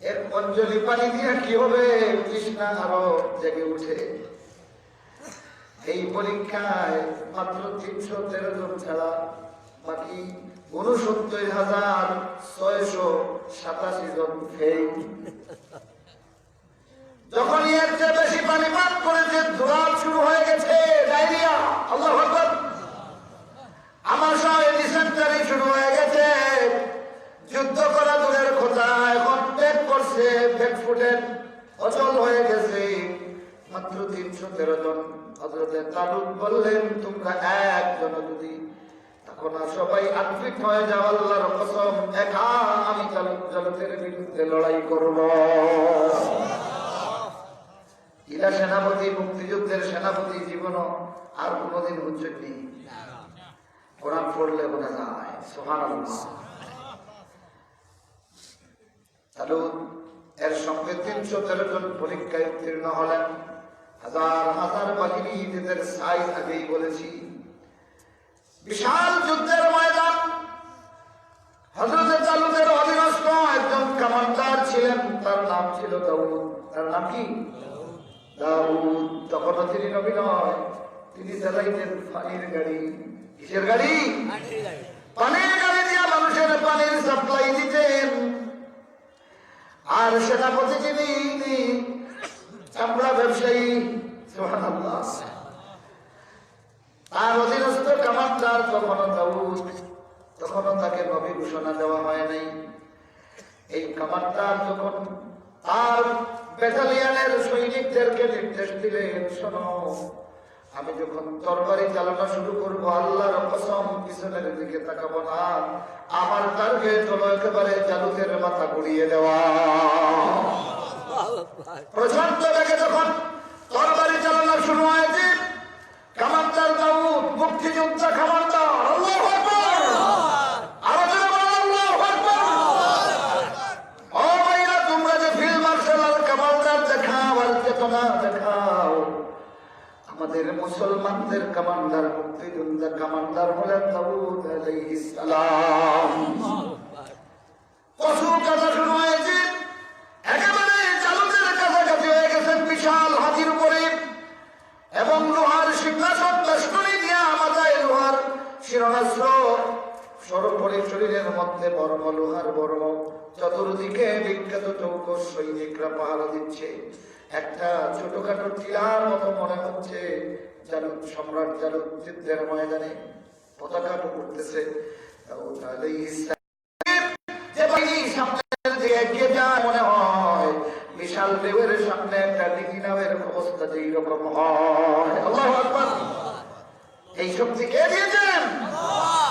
S1: এর অঞ্জলি পানি দিয়ে কি হবে তৃষ্ণা আরো জেগে উঠে এই পরীক্ষায় মাত্র ৩১৩ জন ছাড়া বাকি ৬৯,৬৮৭ জন ফেল যখন এর চেয়ে বেশি পানি পান করেছে দুরাত শুরু হয়ে গেছে ডায়রিয়া আল্লাহু আকবার আমাশয় ডিসেন্টারি শুরু হয়ে গেছে যুদ্ধ করা দূরের কথা এখন পেট করছে পেট ফুটে অচল হয়ে গেছে মাত্র ৩১৩ জন হযরতে তালুত বললেন তোমরা একজন যদি তখন সবাই আত্মিক হয়ে যাও আল্লাহর কসম একা আমি তালুতের বিরুদ্ধে লড়াই করব ইলা সেনাপতি মুক্তিযুদ্ধের সেনাপতি জীবনও আর কোনোদিন বুঝছেননি কোরআন পড়লে বোঝা যায় সুবহানাল্লাহ তালুত এর সঙ্গে ৩১৩ জন পরীক্ষায় উত্তীর্ণ হলেন হাজার হাজার বাহিনী নিজেদের সাইজ আগেই বলেছি বিশাল যুদ্ধের ময়দান হযরত তালুতের অধীনস্থ একজন কমান্ডার ছিলেন তার নাম ছিল দাউদ তার নাম কি দাউদ তখনও তিনি নবী নয় তিনি চালাইতেন পানির গাড়ি কিসের গাড়ি পানির গাড়ি দিয়ে মানুষের পানির সাপ্লাই দিতেন আর সেনাপতি যিনি চামড়া ব্যবসায়ী সুবহানাল্লাহ তার অধীনস্থ কমান্ডার তখনও দাউদ তখনও তাকে নবী ঘোষণা দেওয়া হয় নাই এই কমান্ডার যখন তার ব্যাটালিয়নের সৈনিকদেরকে নির্দেশ দিলেন শোনো আমি যখন তরবারি চালানো শুরু করবো আল্লাহর কসম পিছনের দিকে তাকাবো না আমার টার্গেট হলো একেবারে তালুতের মাথা ঘুরিয়ে দেওয়া প্রচন্ড বেগে যখন তরবারি চালানো না দেখাও। আমাদের মুসলমানদের কমান্ডার, মুক্তিযোদ্ধা কমান্ডার হলেন দাউদ আলাইহিস সালাম। কসু কাটা শুরু হয়েছে, একেবারে জালুতের কাছাকাছি হয়ে গেছেন বিশাল হাতির উপরে, এবং লোহার সিংহাসন বেষ্টনী দিয়া মাথায় লোহার শিরোনাস্ত্র, সর্বোপরি শরীরের মধ্যে বর্ম, লোহার বর্ম, চতুর্দিকে বিখ্যাত চৌকস সৈনিকরা পাহারা দিচ্ছে। একটা ছোটখাটো টিলার মতো মনে হচ্ছে জালুদ সম্রাট জালুদ যুদ্ধের ময়দানে পতাকা উঠতেছে। মনে হয় বিশাল ঢেউয়ের সামনে একটা ডিঙি নামের অবস্থা যেই রকম হয়। আল্লাহু আকবার। এই শক্তি কে দিয়েছেন?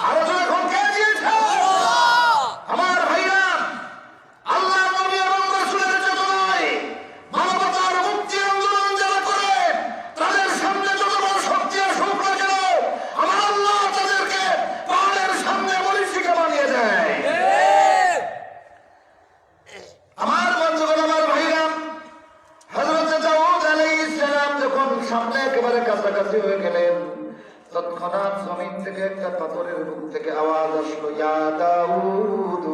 S1: আরো এখন কে দিয়েছেন? আমার ভাইরা, আল্লাহ নবী এবং রাসূলের চেতনায় মানবতার মুক্তি আন্দোলন যারা করে, তাদের সামনে যত বড় শক্তি আসুক না কেন, আমার আল্লাহ তাদেরকে পাহাড়ের সামনে মরীচিকা বানিয়ে দেয়। আমার বন্ধুগণ, আমার ভাইরা, হযরত দাউদ আলাইহিস সালাম যখন সামনে একেবারে কাছাকাছি হয়ে গেলেন, তৎক্ষণাৎ জমিন থেকে একটা পাথরের মুখ থেকে আওয়াজ আসলো, ইয়া দাউদ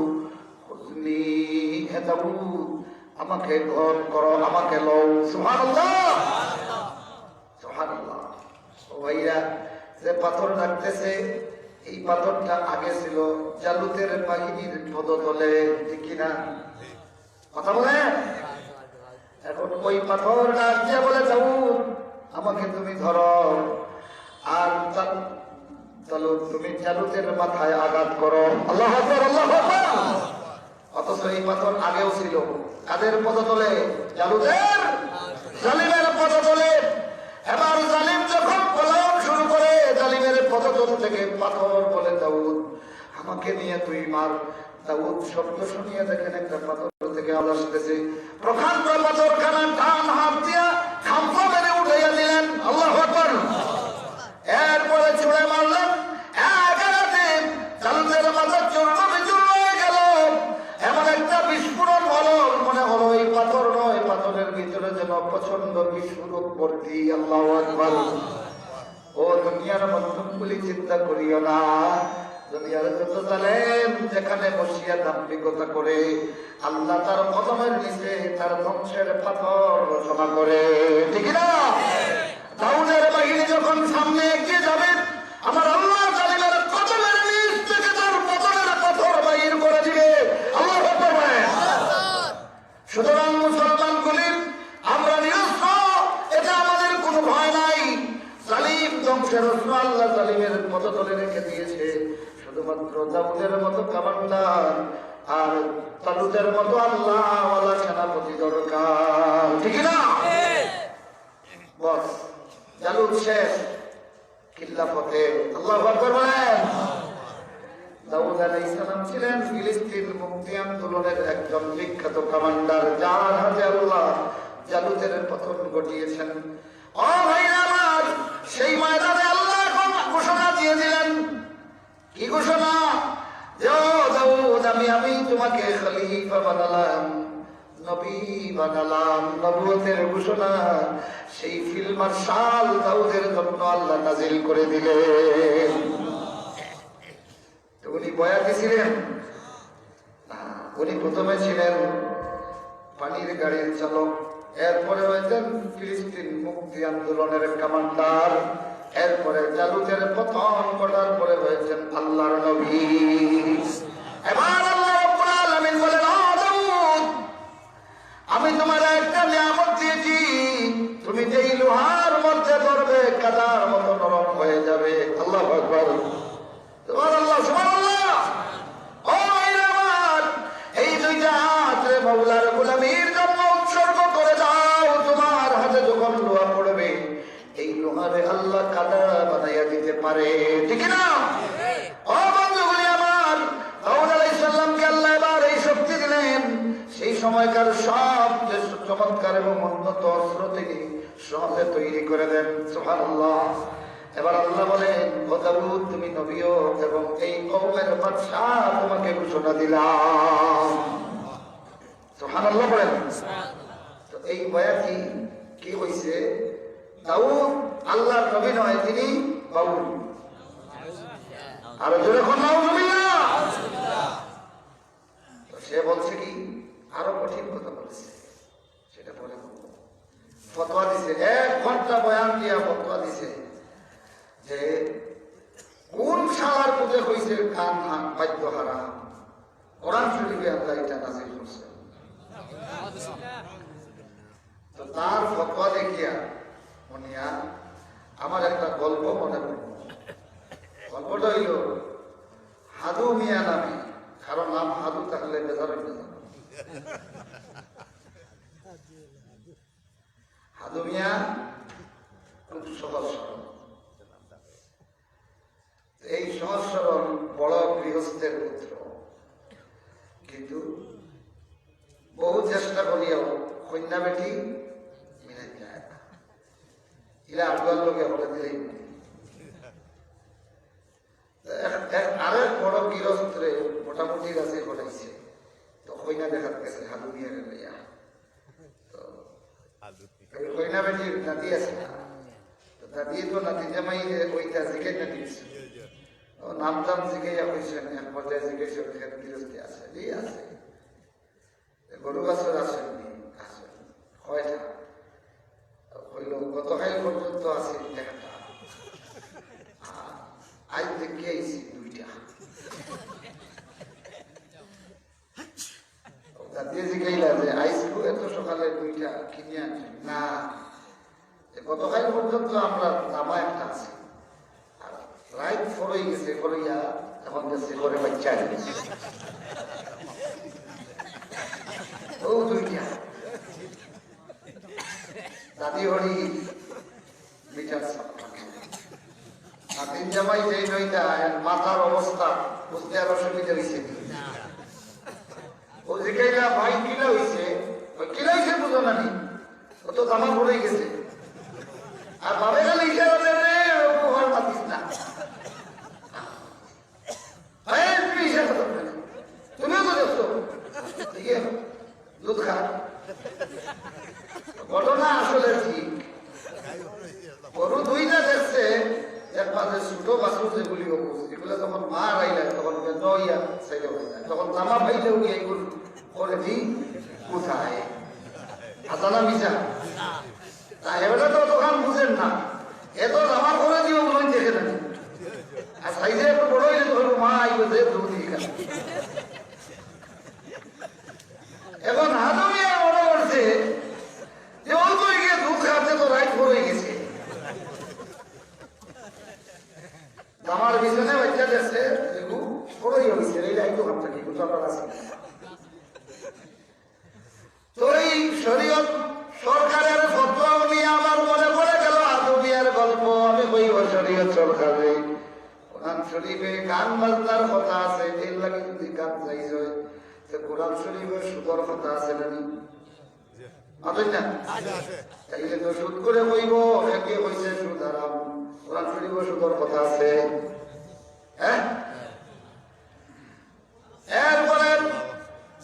S1: খুযনি, হে দাউদ আমাকে গ্রহণ করো, আমাকে লও। সুবহানাল্লাহ, সুবহানাল্লাহ। ও ভাইরা, যে পাথর ডাকতেছে, এই পাথরটা আগে ছিল জালুতের বাহিনীর পদতলে, ঠিক কিনা? কথা বলেন। এখন ওই পাথর ডাক দিয়ে বলে, দাউদ আমাকে তুমি ধরো, আর তুমি জালুতের মাথায় আঘাত করো। আল্লাহু আকবার, আল্লাহু আকবার। অথচ এই পাথর আগেও ছিল কাদের পদতলে? জালুতের, জালিমের পদতলে। এবার জালিম যখন পলায়ন শুরু করে, জালিমের পদতল থেকে পাথর বলে, দাউদ আমাকে নিয়ে তুই মার। দাউদ শব্দ শুনিয়ে দেখেন একটা পাথর থেকে আওয়াজ আসতেছে, প্রকাণ্ড পাথর খানা ডান হাত দিয়া খাম্পা মেরে উঠাইয়া দিলেন। আল্লাহু আকবার। এরপরে ছুড়ে মারলেন, একাতে জালুতের মাথা চূর্ণ বিচূর্ণ হয়ে গেল। এমন একটা বিস্ফোরণ হলো, মনে হলো এই পাথর নয়, পাথরের ভিতরে যেন প্রচন্ড বিস্ফোরক ভর্তি। আল্লাহু আকবার। ও দুনিয়ার বন্ধুগুলি, চিন্তা করিও না, দুনিয়ার যত জালেম যেখানে বসিয়া দাম্ভিকতা করে, আল্লাহ তার কদমের নিচে তার ধ্বংসের পাথর রচনা করে, ঠিক না? দাউদের বাহিনী যখন সামনে এগিয়ে যাবে, আমার আল্লাহ জালিমের কদমের নিচ থেকে তার পতনের পাথর বাহির করে দিবে। আল্লাহু আকবার। সুতরাং মুসলমানগুলি, আমরা নিরস্ত্র, এটা আমাদের কোনো ভয় নাই। জালিম ধ্বংসের অস্ত্র আল্লাহ জালিমের পদতলে রেখে দিয়েছে। শুধুমাত্র দাউদের মতো কমান্ডার আর তালুতের মতো আল্লাহওয়ালা সেনাপতি দরকার, ঠিক না? বস, জালুত শেষ, খিলাফতে। আল্লাহু আকবার বলেন। দাউদ আলাইহিস সালাম ছিলেন ফিলিস্তিন মুক্তি আন্দোলনের একজন বিখ্যাত কমান্ডার, যার হাতে আল্লাহ জালুতের পতন ঘটিয়েছেন। ও ভাইরা আমার, সেই ময়দানে আল্লাহ এখন ঘোষণা দিয়ে দিলেন। কি ঘোষণা? যে দাউদ, আমি তোমাকে খলিফা বানালাম, নবী বানালাম। নবুয়তের ঘোষণা সেই ফিল্ড মার্শাল দাউদের জন্য আল্লাহ নাজিল করে দিলেন। উনি বয়াতি ছিলেন, উনি প্রথমে ছিলেন পানির গাড়ির চালক, এরপরে হয়েছেন ফিলিস্তিন মুক্তি আন্দোলনের কমান্ডার, এরপরে জালুতের পতন ঘটার পরে হয়েছেন আল্লাহর নবী। এবার আল্লাহ রাব্বুল আলামিন বলেন, ও দাউদ, আমি তোমার একটা নিয়ামত দিয়েছি, তুমি যেই লোহার মধ্যে ধরবে কাদার মতো নরম হয়ে যাবে। আল্লাহু আকবার। সুবহানাল্লাহ, সুবহানাল্লাহ। ও আমার, এই দুইটা হাত মাওলার গোলামীর জন্য উৎসর্গ করে দাও। তোমার হাতে যখন লোহা পড়বে, এই লোহারে আল্লাহ কাদা বানাইয়া দিতে পারে, ঠিক না? ও বন্ধুগুলি আমার, দাউদ আলাইহিস সালামকে আল্লাহ এবার এই শক্তি দিলেন। সেই সময়কার সব যে চমৎকার এবং উন্নত অস্ত্র তিনি সহজে তৈরি করে দেন। সুবহানাল্লাহ। এবার আল্লাহ বলেন, ও দাউদ, তুমি নবীও এবং এই কওমের বাদশা, তোমাকে ঘোষণা দিলাম। সুবহানাল্লাহ বলেন। তো এই বয়াতি কে দাউদ আল্লাহর নবী নয়, তিনি বাউল। আরো জোরে কোন নাউজুবিল্লাহ। সে বলছে কি আরো কঠিন কথা বলেছে, সেটা পরে বলবো। ফতোয়া দিছে, 1 ঘন্টা বয়ান দিয়া ফতোয়া দিছে যে কোন শালার মধ্যে হয়েছে গান বাদ্য হারাম, কোরআন শরীফে আল্লাহ এটা নাযিল করছে। তো তার ফতোয়া দেখিয়া মনিয়া আমার একটা গল্প মনে পড়ল। গল্পটা হইল হাদু মিয়া নামে, কারণ নাম হাদু থাকলে বেজার হইতে যাবে। হাদু মিয়া খুব সহজ সরল, এই সহজ সরল বড় গৃহস্থের পুত্র, কিন্তু বহু চেষ্টা করিয়াও কন্যা বেটি মিলে যায় না। এরা আগুয়ার লোকে বলে দিলেই আরেক বড় গৃহস্থে মোটামুটি গাছে ঘটাইছে, তো কইনা দেখাতে গেছে হাদু মিয়া লইয়া। তো কইনা বেটির নাতি আছে না, তো দাদি তো নাতি জামাই ওইটা জিকে নাতি নাম টাম জিগাইয়া কইছেন, এক পর্যায়ে জিজ্ঞেস এখানে গৃহস্থে আছে আছে গরু গাছের আসেন আসেন কয়টা হইল, গতকাল পর্যন্ত আছে একটা, আজ দেখে আইছি 2টা। দাদিয়ে জিগাইলা যে আইসিও এত সকালে 2টা কিনে আনছেন না, গতকাল পর্যন্ত আমরা জামা একটা আছে, আর রাইট ফরই গেছে, ফরইয়া এখন গেছে করে বাচ্চা গেছে ও 2টা। দাদি হরি বিচার নাতিন জামাই যেই নইটা মাথার অবস্থা বুঝতে আর অসুবিধা হয়েছে, ও জিজ্ঞাসা ভাই কিনা হয়েছে, কিনা হয়েছে বুঝো না নি, ও তো জামা পড়ে গেছে, আর বাবে গেলে ইশারা দেবে ঘর মাতিস না, তুমি ইশারা করবে না, তুমিও তো দেখছো ঠিক আছে দুধ খা। ঘটনা আসলে ঠিক, গরু 2টা দেখছে, এক পাশে ছোট বাছুর যেগুলি এগুলো যখন মা রাইলে তখন নইয়া সাইলে হয়ে যায়, তখন জামা পাইলেও গিয়ে এগুলো করে দিই কোথায় আসানা মিশা তা এবারে তো তখন বুঝেন না, এত জামা করে দিও মনে দেখে থাকি, আর সাইজে একটু বড় হইলে তখন মা আইবে যে দুধ দিয়ে এখন হাতও নিয়ে মনে করছে যে অল্প গিয়ে দুধ খাচ্ছে তো রাইট পড়ে গেছে, আমার পিছনে বাচ্চা দেখছে বড়ই হয়েছে, এই লাইট তো ভাবটা কি চলার আছে। তো এই শরীয়ত সরকারের ফতোয়া নিয়ে আমার মনে পড়ে গেল আদমিয়ার গল্প। আমি কইব শরীয়ত সরকারে কোরআন শরীফে গান বাজনার কথা আছে, এর লাগে যদি গান চাইছ কোরআন শরীফের সুদর কথা আছে নানি না, তাইলে তো সুদ করে কইব একে কইছে সুদ হারাম, কোরআন শরীফের সুদর কথা আছে। হ্যাঁ, এরপরে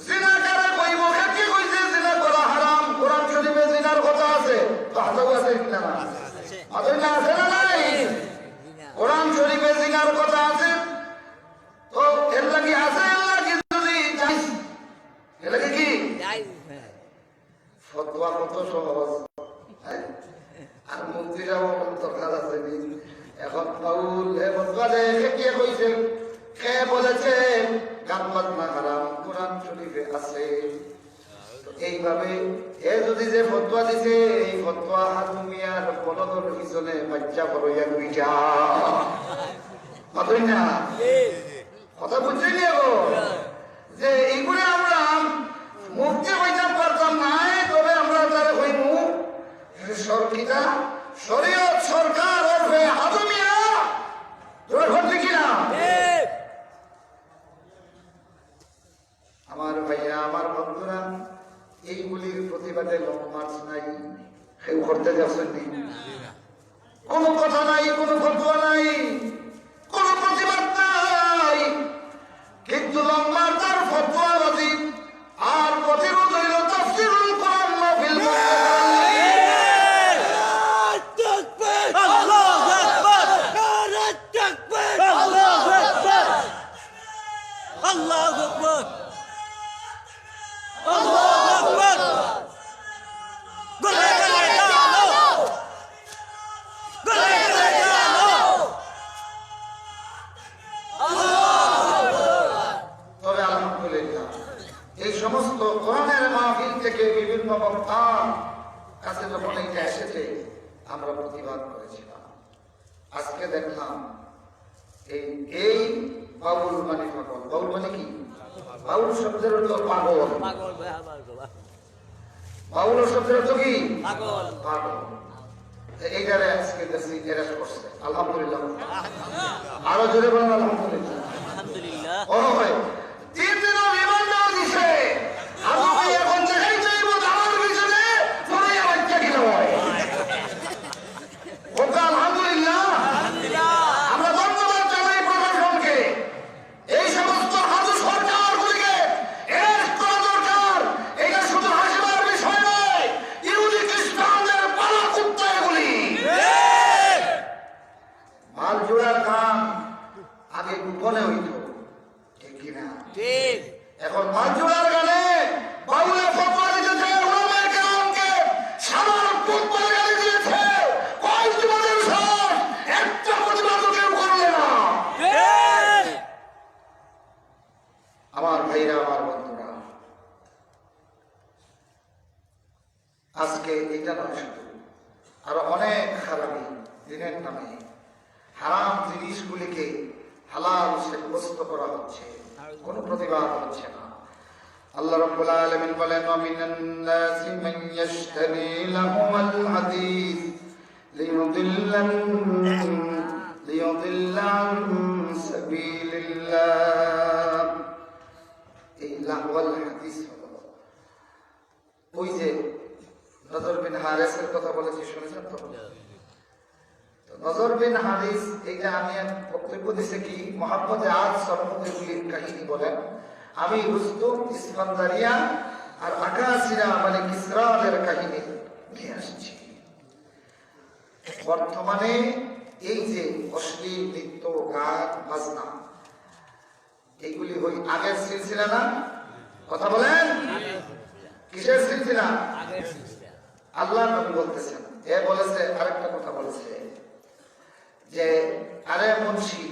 S1: জিনা কারে কইব একে কইছে জিনা করা হারাম, কোরআন শরীফে জিনার কথা আছে, তো হাজাও আছে কিনা না আছে না নাই, কোরআন শরীফে জিনার কথা আছে, তো এর লাগি আছে, এর লাগি যদি জানিস এর লাগি কি ফতোয়া কত সহজ, আর মন্ত্রীরাও দরকার আছে। এখন বাউল ফতোয়া দেয় কে কইছে, কে বলেছে গান বাজনা হারাম, কোরআন শরীফে আছে। এইভাবে এ যদি যে ফতোয়া দিছে, এই ফতোয়া হাতুমিয়ার বলদর পিছনে বাচ্চা বড়ইয়া 2টা মাতই না কথা বুঝছি নি যে এইগুলো আমরা মুক্তি হইতে পারতাম না, তবে আমরা তারা হইমু সরকিটা শরীয়ত সরকার ওরফে হাতুমিয়া তোর ঘটে কিনা। আমার ভাইয়া আমার বন্ধুরা, এইগুলির প্রতিবাদে লং মার্চ নাই, কেউ করতে যাচ্ছেন কোন কথা নাই, কোন ফতোয়া নাই, কোন প্রতিবাদ নাই, কিন্তু লং মার্চ আর ফতোয়াবাজি আর প্রতিরোধ হইল তাফসীরুল কোরআন মাহফিল। আমরা প্রতিবাদ করেছিলাম। আজকে দেখলাম এই বাউল মানে পাগল। বাউল মানে কি? বাউল শব্দের অর্থ পাগল। বাউল শব্দের অর্থ কি? পাগল। এইটারে আজকে দেশে এরেস্ট করছে। আলহামদুলিল্লাহ। আরো জোরে বলেন আলহামদুলিল্লাহ। ও ভাই 3 দিন রিমান্ড দেওয়া দিছে। আমি এখন দেখাই চাইব আমার পিছনে পরে বাচ্চা কিনা হয়। ওকে আলহামদুলিল্লাহ। আমরা ধন্যবাদ জানাই প্রশাসনকে। এই সমস্ত হাজু সরকারগুলিকে এরেস্ট করা দরকার। এটা শুধু হাসিবার বিষয় নয়, ইহুদি খ্রিস্টানদের পালা কুত্তা এগুলি। মাল জোড়ার কাম আগে গোপনে হইত, ঠিক কিনা? ঠিক। এখন মাল জোড়ার গানে বাউলে ফতোয়া দিতেছে, উলামায়ে কেরামকে সামার ফুটবল গালি দিয়েছে। কয় জীবনের সাথ একটা প্রতিবাদ কেউ করলে না। আমার ভাইরা, আমার বন্ধুরা, আজকে এটা নয়, শুধু আরো অনেক খারাপি দিনের নামে হারাম জিনিসগুলিকে হালাল সাব্যস্ত করা হচ্ছে, কোন প্রতিবাদ হচ্ছে না। আল্লাহ রাব্বুল আলামিন বলেন, ওয়া মিনান নাসি মান ইয়াশতারি লাহুল হাদিস লিয়ুদিল্লা আন সাবিলিল্লাহ। এই লাহুল হাদিস হলো ওই যে নজর বিন হারিসের কথা বলেছি, শুনেছেন তো? নজর বিন হারিস, এইটা আমি বক্তব্য দিছে কি মুহাম্মদ আজ সরমতের কাহিনী বলেন। আমি রুস্তম, ইস্কান্দারিয়া আর আকাশিরা মানে কিসরাদের কাহিনী নিয়ে আসছি। বর্তমানে এই যে অশ্লীল নৃত্য, গান, বাজনা, এইগুলি ওই আগের সিলসিলা না? কথা বলেন, কিসের সিলসিলা? আল্লাহ নবী বলতেছেন, এ বলেছে আরেকটা কথা বলেছে যে, আরে মুন্সি,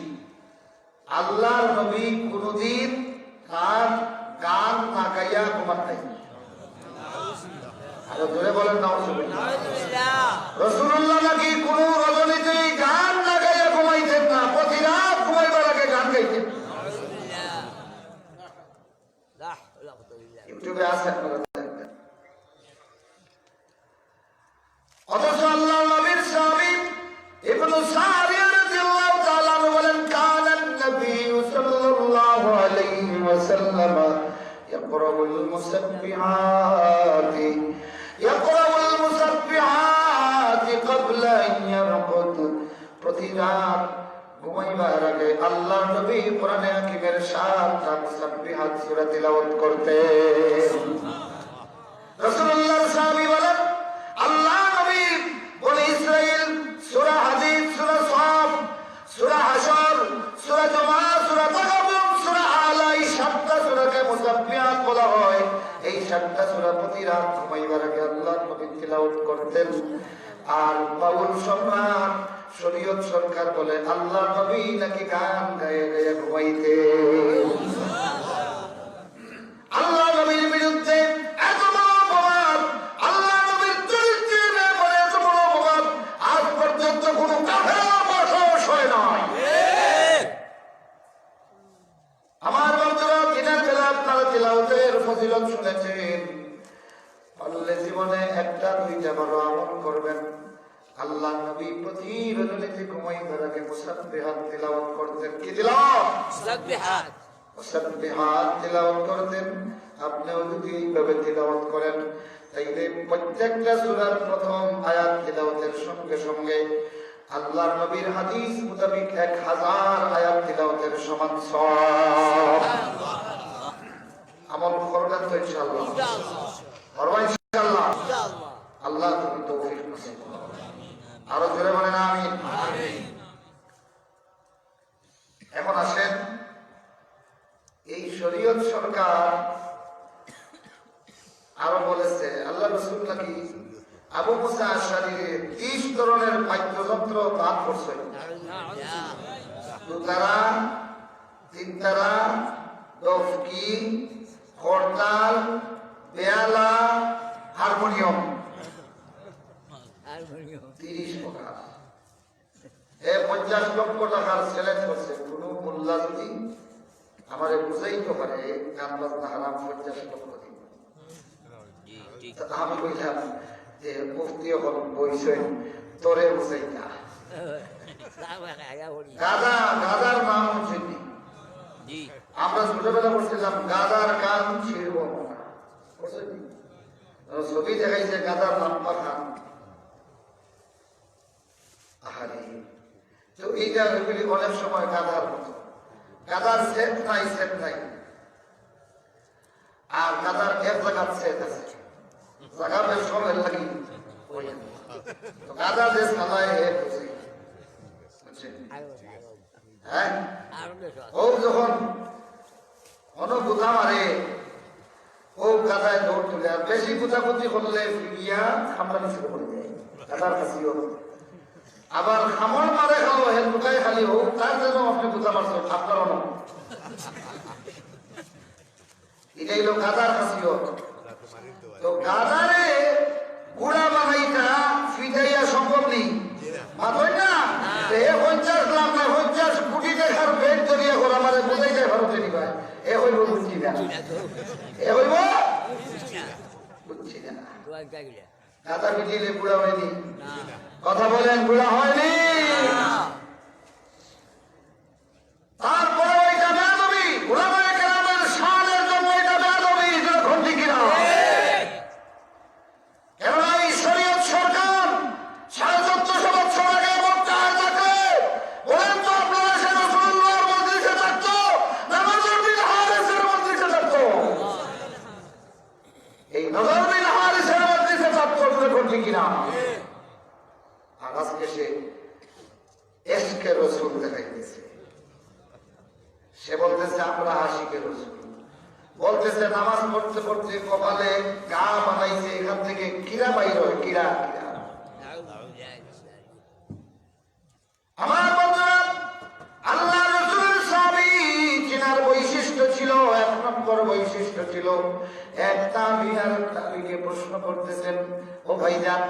S1: আল্লাহর নবী কোনদিন গান না গাইয়া ঘুমান নাই। আরো জোরে বলেন নাউজুবিল্লাহ। রাসূলুল্লাহ নাকি কোন রজনীতে গান না গাইয়া ঘুমাইতেন না, প্রতি রাত ঘুমাইবার আগে গান গাইতেন। ইউটিউবে আছে, আপনারা দেখবেন। অথচ আল্লাহর নবীর সাহাবী ইবনে সারিয়া রাদিয়াল্লাহু তাআলা বলেন, কানান নবী সাল্লাল্লাহু আলাইহি ওয়াসাল্লাম ইয়াকরাউল মুসাব্বিহাতি ক্বাবলা আন ইয়ারকুদ। প্রতি রাত ঘুমাইবার আগে আল্লাহর নবী কোরআনে হাকিমের 7টা মুসাব্বিহাত সূরা তিলাওয়াত করতেন। রাসূলুল্লাহর সাহাবী বলেন, আল্লাহ নবী বনি ইসরাইল সূরা হাদীদ, সূরা সাফ, সূরা হাশর, সূরা জুমা, সূরা তাগাবুন, সূরা আলা, এই 7টা সূরাকে মুসাব্বিহাত বলা হয়। এই 7টা সূরা প্রতি রাত ঘুমাইবার আগে আল্লাহর নবী তিলাওয়াত করতেন। আর বাউল সম্রাট শরীয়ত সরকার বলে আল্লাহর নবী নাকি গান গায়ে গায়ে ঘুমাইতেন। আল্লাহ নবীর বিরুদ্ধে এত বড় অপবাদ, আল্লাহ নবীর চরিত্রের ব্যাপারে এত বড় অপবাদ আজ পর্যন্ত কোন কাফের বসবাস হয় নাই। আমার বন্ধুরা, দিনের বেলা আপনারা তিলাওয়াতের ফজিলত শুনেছেন, পারলে জীবনে একটা দুইটা বড় আমল করবেন। আল্লাহ নবী প্রতি রজনীতে ঘুমাইবার আগে মুসাব্বিহাত তিলাওয়াত করতেন। কি তিলাওয়াত? মুসাব্বিহাত। মুসাব্বিহাত তিলাওয়াত করতেন। আপনিও যদি এইভাবে তিলাওয়াত করেন, তাইলে প্রত্যেকটা সূরার প্রথম আয়াত তিলাওয়াতের সঙ্গে সঙ্গে আল্লাহর নবীর হাদিস মোতাবেক 1000 আয়াত তিলাওয়াতের সমান সওয়াব। আমল করবেন তো ইনশাআল্লাহ? করবেন ইনশাআল্লাহ? আল্লাহ তুমি তৌফিক নসিব করুন। আরো জোরে বলেন আমিন। এখন আসেন, এই শরীয়ত সরকার আরো বলেছে, আল্লাহ রাসূল নাকি আবু মুসা আশআরীর 30 ধরনের বাদ্যযন্ত্র দান করছেন। দুতারা, তিনতারা, ডফকি, করতাল, বেয়ালা, হারমোনিয়াম। 30 প্রকার। 50 লক্ষ টাকার চ্যালেঞ্জ করছে, কোন মোল্লা যদি আমারে বুঝাইতে পারে গান বাজনা হারাম 50 লক্ষ দিন। আমি কইলাম যে মুফতি হল বইছেন তোরে বুঝাইতা। গাদা, গাদার নাম হচ্ছে আমরা ছোটবেলা বলছিলাম গাদার কান ছিড়ব না, ছবি দেখাইছে গাদার লম্বা কান। আহারে, তো এই জায়গাগুলি অনেক সময় গাদার মতো, গাদার সেট নাই, সেট নাই। আর গাদার এক জায়গার সেট আছে, জায়গা বেশ সময় লাগি। গাদা যে সালায় হে বুঝে, হ্যাঁ, ও যখন গুথা মারে, ও গাদায় দৌড় তুলে, আর বেশি গুতাগুতি করলে ফিরিয়া খামড়া নিচে পড়ে যায়, গাদার কাছিও। আবার খামড় মারে খালো হেন লুকায় খালি হোক, তার জন্য আপনি গুথা মারছেন, আপনারও না। এটাই হলো গাদার কাছিও। তো গাদারে গুড়া বানাইটা ফিটাইয়া সম্ভব নেই, মাথয় না। 50 লাখ না 50 কোটি টাকার বেড জড়িয়ে ঘর আমাদের বোঝাই যায় ভারতে নিবা, এ হইব বুঝছি না, এ হইব বুঝছি না। গাদা ফিটিলে বুড়া হয়নি, কথা বলেন, বুড়া হয়নি। তারপরে ওইটা বেয়াদবি, উলামায়ে কেরামের শানের জন্য এটা বেয়াদবি, যেটা ঘন্টি কিনা। কেননা এই শরীয়ত সরকার 1450 বছর আগে মক্কায় থাকলে বলেন তো আপনারা সে রাসূলুল্লাহর মজলিসে থাকতো না নজর বিন হারিসের মজলিসে থাকতো? এই নজর বিন হারিসের মজলিসে থাকতো, যেটা ঘন্টি কিনা। আর আজকে সে ইশকে রাসূল দেখাইতেছে, সে বলতেছে আমরা আশিকে রাসূল, বলতেছে নামাজ পড়তে পড়তে কপালে গা বানাইছে, এখান থেকে কিরা বাইর হয়, কিরা কিরা। আমার বন্ধুরা, আল্লাহ রাসূলের সাহাবী চিনার বৈশিষ্ট্য ছিল, 1 নম্বর বৈশিষ্ট্য ছিল, এক তাবী আর তাবীকে প্রশ্ন করতেছেন, ও ভাইজান,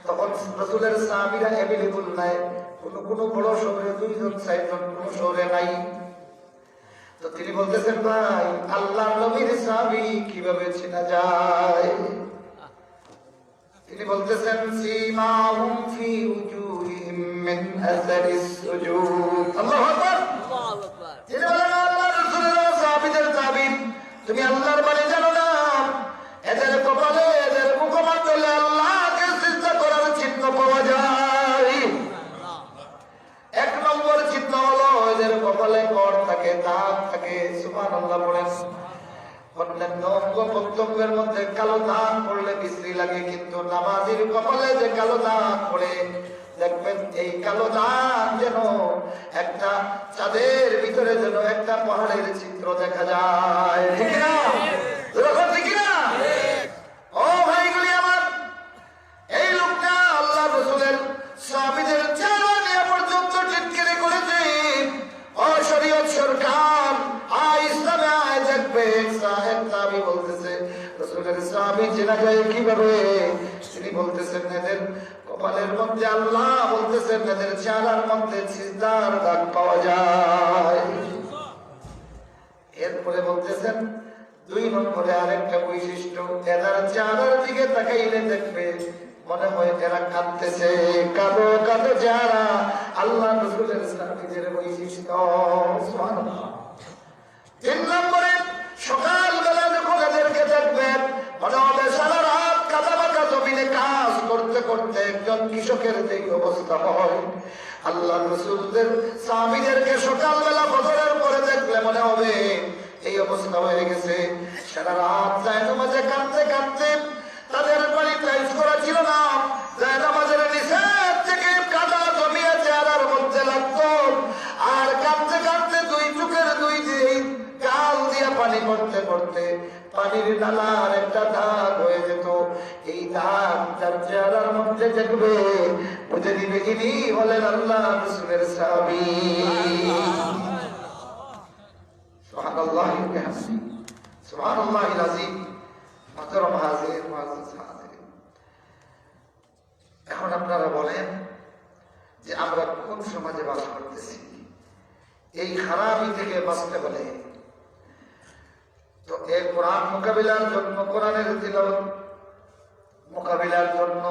S1: তখন রাসূলের সাহাবীরা অ্যাভেলেবল নাই, কোন বড় শহরে 2 জন 4 জন, কোন শহরে নাই। তো তিনি বলতেছেন, ভাই আল্লাহ নবীর সাহাবী কিভাবে চেনা যায়? তিনি বলতেছেন, সীমাহুম ফি উজুহিহিম মিন আসারিস সুজুদ। আল্লাহু আকবার, আল্লাহু আকবার। তিনি বলেন, আল্লাহর রাসূলের সাহাবীদের তাবিন, তুমি আল্লাহর বাণী জানো না? এদের কপালে, এদের মুখমণ্ডলে আল্লাহকে সিজদা করার চিহ্ন পাওয়া যায়। 1 নম্বর চিহ্ন হলো এদের কপালে কর থাকে, দাগ থাকে। সুবহানাল্লাহ বলেন। অন্যান্য অঙ্গ প্রত্যঙ্গের মধ্যে কালো দাগ পড়লে বিশ্রী লাগে, কিন্তু নামাজীর কপালে যে কালো দাগ পড়ে, দেখবেন এই কালো দাগ যেন একটা চাঁদের ভিতরে যেন একটা পাহাড়ের চিত্র দেখা যায়, ঠিক না? ঠিক না? ও ভাইগুলি আমার, এই লোকটা আল্লাহ রাসূলের সাহাবীদের চেহারা নিয়ে পর্যন্ত টিটকারি করেছে। ও শরীয়ত সরকার, ইসলামে আয় দেখবে, সাহেব তাবী বলতেছে রাসূলের সাহাবী চেনা যায় কিভাবে? তিনি বলতেছেন এদের কপালের মধ্যে, আল্লাহ বলতেছেন এদের চেহারার মধ্যে সিজদার দাগ পাওয়া যায়। এরপরে বলতেছেন 2 নম্বরে আরেকটা বৈশিষ্ট্য, এদের চেহারার দিকে তাকাইলে দেখবে মনে হয় এরা কাঁদতেছে, কাঁদো কাঁদো চেহারা। আল্লাহ রাসূলের সাহাবীদের বৈশিষ্ট্য। সুবহানাল্লাহ। 3 নম্বরে সকালবেলা যখন এদেরকে দেখবেন, মনে হবে সারা রাত কাদামাকা জমিনে কাজ করতে করতে একজন কৃষকের যে অবস্থা হয়, আল্লাহ রাসূলদের সাহাবীদেরকে সকালবেলা ফজরের পরে দেখলে মনে হবে এই অবস্থা হয়ে গেছে। সারা রাত যায় নামাজে কাঁদতে কাঁদতে, তাদের বাড়ি টাইলস করা ছিল না, যায় নামাজের নিচে থেকে কাদা জমিয়ে চেহারার মধ্যে লাগতো, আর কাঁদতে কাঁদতে 2 চোখের 2 গাল দিয়া পানি পড়তে পড়তে পানির নালার একটা দাগ হয়ে যেত। এই দাগ যার চেহারার মধ্যে দেখবে, বুঝে দিবে ইনি হলেন আল্লাহ রাসূলের সাহাবী। সুবহানাল্লাহি ওয়া বিহামদিহি, সুবহানাল্লাহিল আযীম। মুহতারাম হাজির, মুআজ্জাজ হাজির, এখন আপনারা বলেন যে আমরা কোন সমাজে বাস করতেছি? এই খারাপি থেকে বাঁচতে হলে তো এই কোরআন মোকাবিলার জন্য, কোরআনের তিলাওয়াত মোকাবিলার জন্য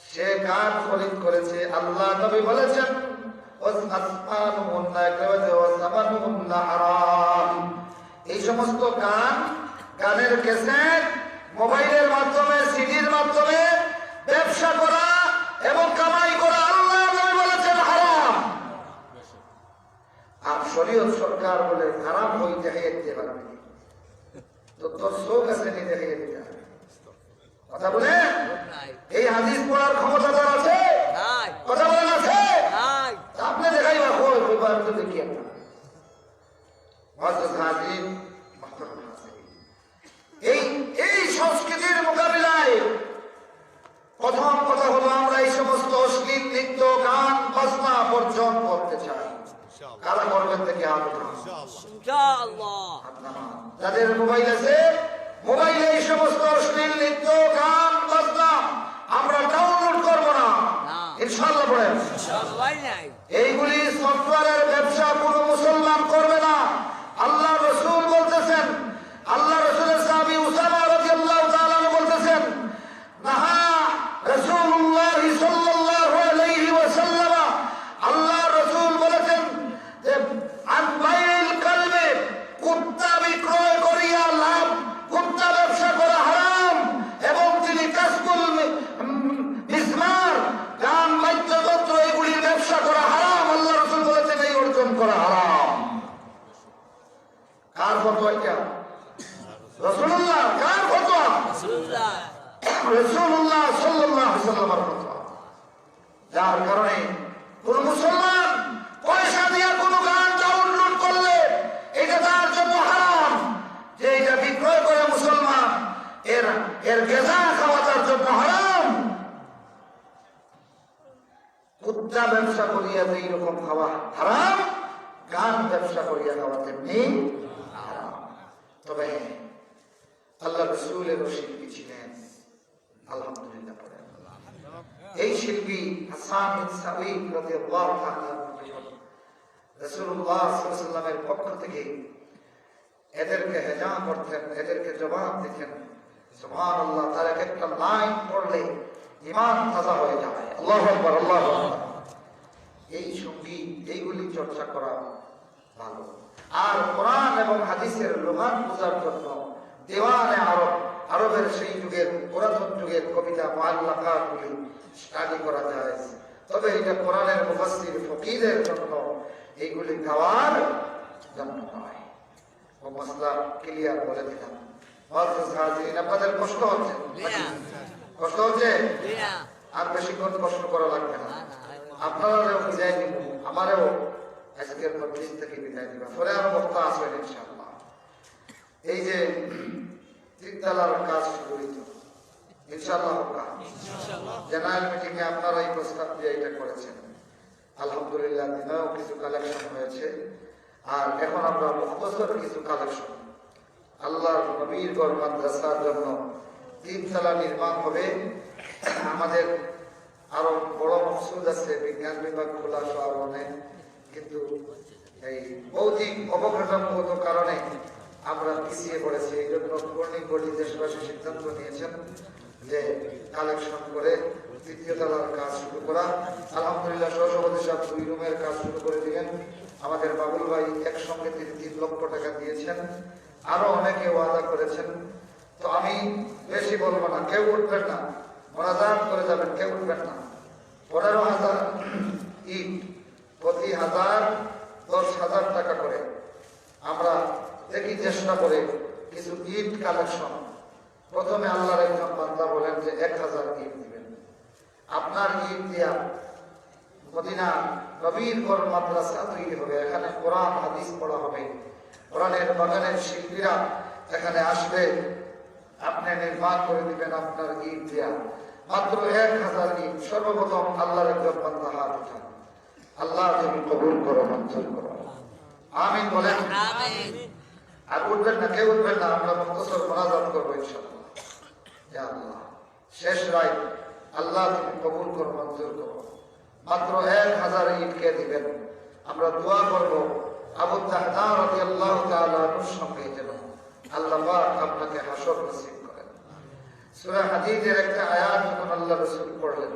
S1: সে কাজ খরিদ করেছে। আল্লাহ নবী বলেছেন এই সমস্ত গানের ক্যাসেট, মোবাইলের মাধ্যমে, সিডির মাধ্যমে ব্যবসা করা এবং কামাই করা আল্লাহ নবী বলেছেন হারাম। আর শরীয়ত সরকার বলে হারাম বই দেখিয়ে দিতে পারবে, তো তোর শোক আছে নি দেখিয়ে দিতে হবে। কথা বলে এই হাদিস পড়ার ক্ষমতা তার আছে? কথা বলেন আছে? আপনি দেখাই তো দেখি এই সংস্কৃতির মোকাবিলায় প্রথম কথা হলো আমরা এই সমস্ত অশ্লীল নৃত্য, গান, বাজনা বর্জন করতে চাই। কারা করবেন থেকে যাদের মোবাইল আছে, মোবাইলে এই সমস্ত অশ্লীল নৃত্য, গান, বাজনা আমরা ডাউনলোড করবো না ইনশাআল্লাহ। বলেন এইগুলি সফটওয়্যারের ব্যবসা কোনো মুসলমান করবে না। আল্লাহ রসুল বলতেছেন, আল্লাহ রসুলের সাহাবী উসামা রাদিয়াল্লাহু তাআলা আনহু বলতেছেন, নাহা রাসূলুল্লাহ সাল্লাল্লাহু আলাইহি ওয়াসাল্লাম, আল্লাহ রসুল বলেছেন যে আন বাইল কলবে, কুত্তা বিক্রয় করিয়া লাভ, কুত্তা ব্যবসা করা হারাম। এবং তিনি কাসবুল মিসমার, গান, বাদ্যযন্ত্র এগুলির ব্যবসা করা হারাম। আল্লাহ রসুল বলেছেন এই অর্জন করা হারাম। কার ফতোয়া এটা? রাসূলুল্লাহ। কার ফতোয়া? রাসূলুল্লাহ সাল্লাল্লাহু আলাইহি ওয়াসাল্লামের ফতোয়া। যার কারণে কোন মুসলমান পয়সা দিয়ে কোন গান ডাউনলোড করলে এটা তার জন্য হারাম। যে এটা বিক্রয় করে মুসলমান, এর গেজা খাওয়া তার জন্য হারাম। কুত্তা ব্যবসা করিয়া যেই রকম খাওয়া হারাম, গান ব্যবসা করিয়া খাওয়া তেমনি হারাম। তবে আল্লাহ রাসূলের শিল্পী ছিলেন, আলহামদুলিল্লাহ। এই শিল্পী হাসান বিন সাবিত রাদিয়াল্লাহু তাআলা রাসূলুল্লাহ সাল্লাল্লাহু আলাইহি ওয়াসাল্লামের পক্ষ থেকে এদেরকে হেজা করতেন, এদেরকে জবাব দিতেন। সুবহানাল্লাহ, তার একটা লাইন পড়লে ঈমান তাজা হয়ে যায়। আল্লাহু আকবার, আল্লাহু আকবার। এই সঙ্গীত, এইগুলি চর্চা করা ভালো। আর কোরআন এবং হাদিসের লোহান বোঝার জন্য দেওয়ানে আরব, আরবের সেই যুগের, পুরাতন যুগের কবিতা মুআল্লাকাতগুলি স্টাডি করা যায়। তবে এটা কোরআনের মুফাসসির ফকিহদের জন্য এইগুলি গাওয়ার জন্য নয়। ও মাসলা ক্লিয়ার বলে দিলাম। আপনাদের কষ্ট হচ্ছে? কষ্ট হচ্ছে? আর বেশিক্ষণ কষ্ট করা লাগবে না। আপনারাও বিদায় দিব, আমারও আজকের মজলিস থেকে বিদায় দিবা। পরে আরো বক্তা আসবেন ইনশাআল্লাহ। এই যে তিনতলার কাজ শুরু হইত ইনশাআল্লাহ, জেনারেল মিটিং এ আপনারা এই প্রস্তাব দিয়ে এটা করেছেন। আলহামদুলিল্লাহ, দিনেও কিছু কালেকশন হয়েছে। আর এখন আমরা মুখতসর কিছু কালেকশন, আল্লাহর নবীর ঘর মাদ্রাসার জন্য তিনতলা নির্মাণ হবে। আমাদের আরো বড় মকসুদ আছে, বিজ্ঞান বিভাগ খোলা সহ আরো অনেক, কিন্তু এই ভৌতিক অবকাঠামোগত কারণে আমরা পিছিয়ে পড়েছি। এই জন্য কর্ণিক বডি দেশবাসী সিদ্ধান্ত নিয়েছেন যে কালেকশন করে তৃতীয় তলার কাজ শুরু করা। আলহামদুলিল্লাহ, সহসভাপতি সাহেব 2 রুমের কাজ শুরু করে দিলেন। আমাদের বাবুল ভাই একসঙ্গে 3 লক্ষ টাকা দিয়েছেন। আরো অনেকে ওয়াদা করেছেন। তো আমি বেশি বলবো না, কেউ উঠবেন না, মোনাজাত করে যাবেন, কেউ উঠবেন না। 15,000 ইট, প্রতি 1000 10,000 টাকা করে আমরা দেখি চেষ্টা করে কিছু ইট কালেকশন। প্রথমে আল্লাহর একজন বান্দা বলেন যে 1000 ইট দিবেন। আপনার ইট দিয়া মদিনা নবীর ঘর মাদ্রাসা তৈরি হবে। এখানে কোরআন হাদিস পড়া হবে। কোরআনের বাগানের শিল্পীরা এখানে আসবে। আপনি নির্মাণ করে দিবেন আপনার ইট দিয়া। মাত্র 1000 ইট। সর্বপ্রথম আল্লাহর একজন বান্দা হাত উঠান। আল্লাহ তুমি কবুল করো, মঞ্জুর করো। আমিন বলেন। আর উঠবেন না, কেউ উঠবেন না। আমরা মুখতসর মোনাজাত করবো ইনশাআল্লাহ। ইয়া আল্লাহ, শেষ রাত আল্লাহ তুমি কবুল করো, মঞ্জুর করো। মাত্র 1000 ইট কে দিবেন। আমরা দোয়া করব আবু তাহতা রাদিয়াল্লাহু তাআলা আনহুর সঙ্গে যেন আল্লাহ পাক আপনাকে হাসর নসিব করেন। সূরা হাদীদের একটা আয়াত যখন আল্লাহ রাসূল পড়লেন,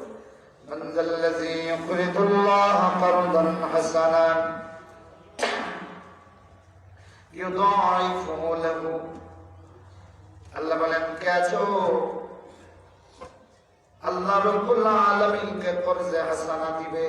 S1: মান যাল্লাযী ইউকরিদুল্লাহ কারদান হাসানান ইউদাইফুহু লাহু, আল্লাহ বলেন কে আছো আল্লাহ রাব্বুল আলামিনকে কর্জে হাসানা দিবে।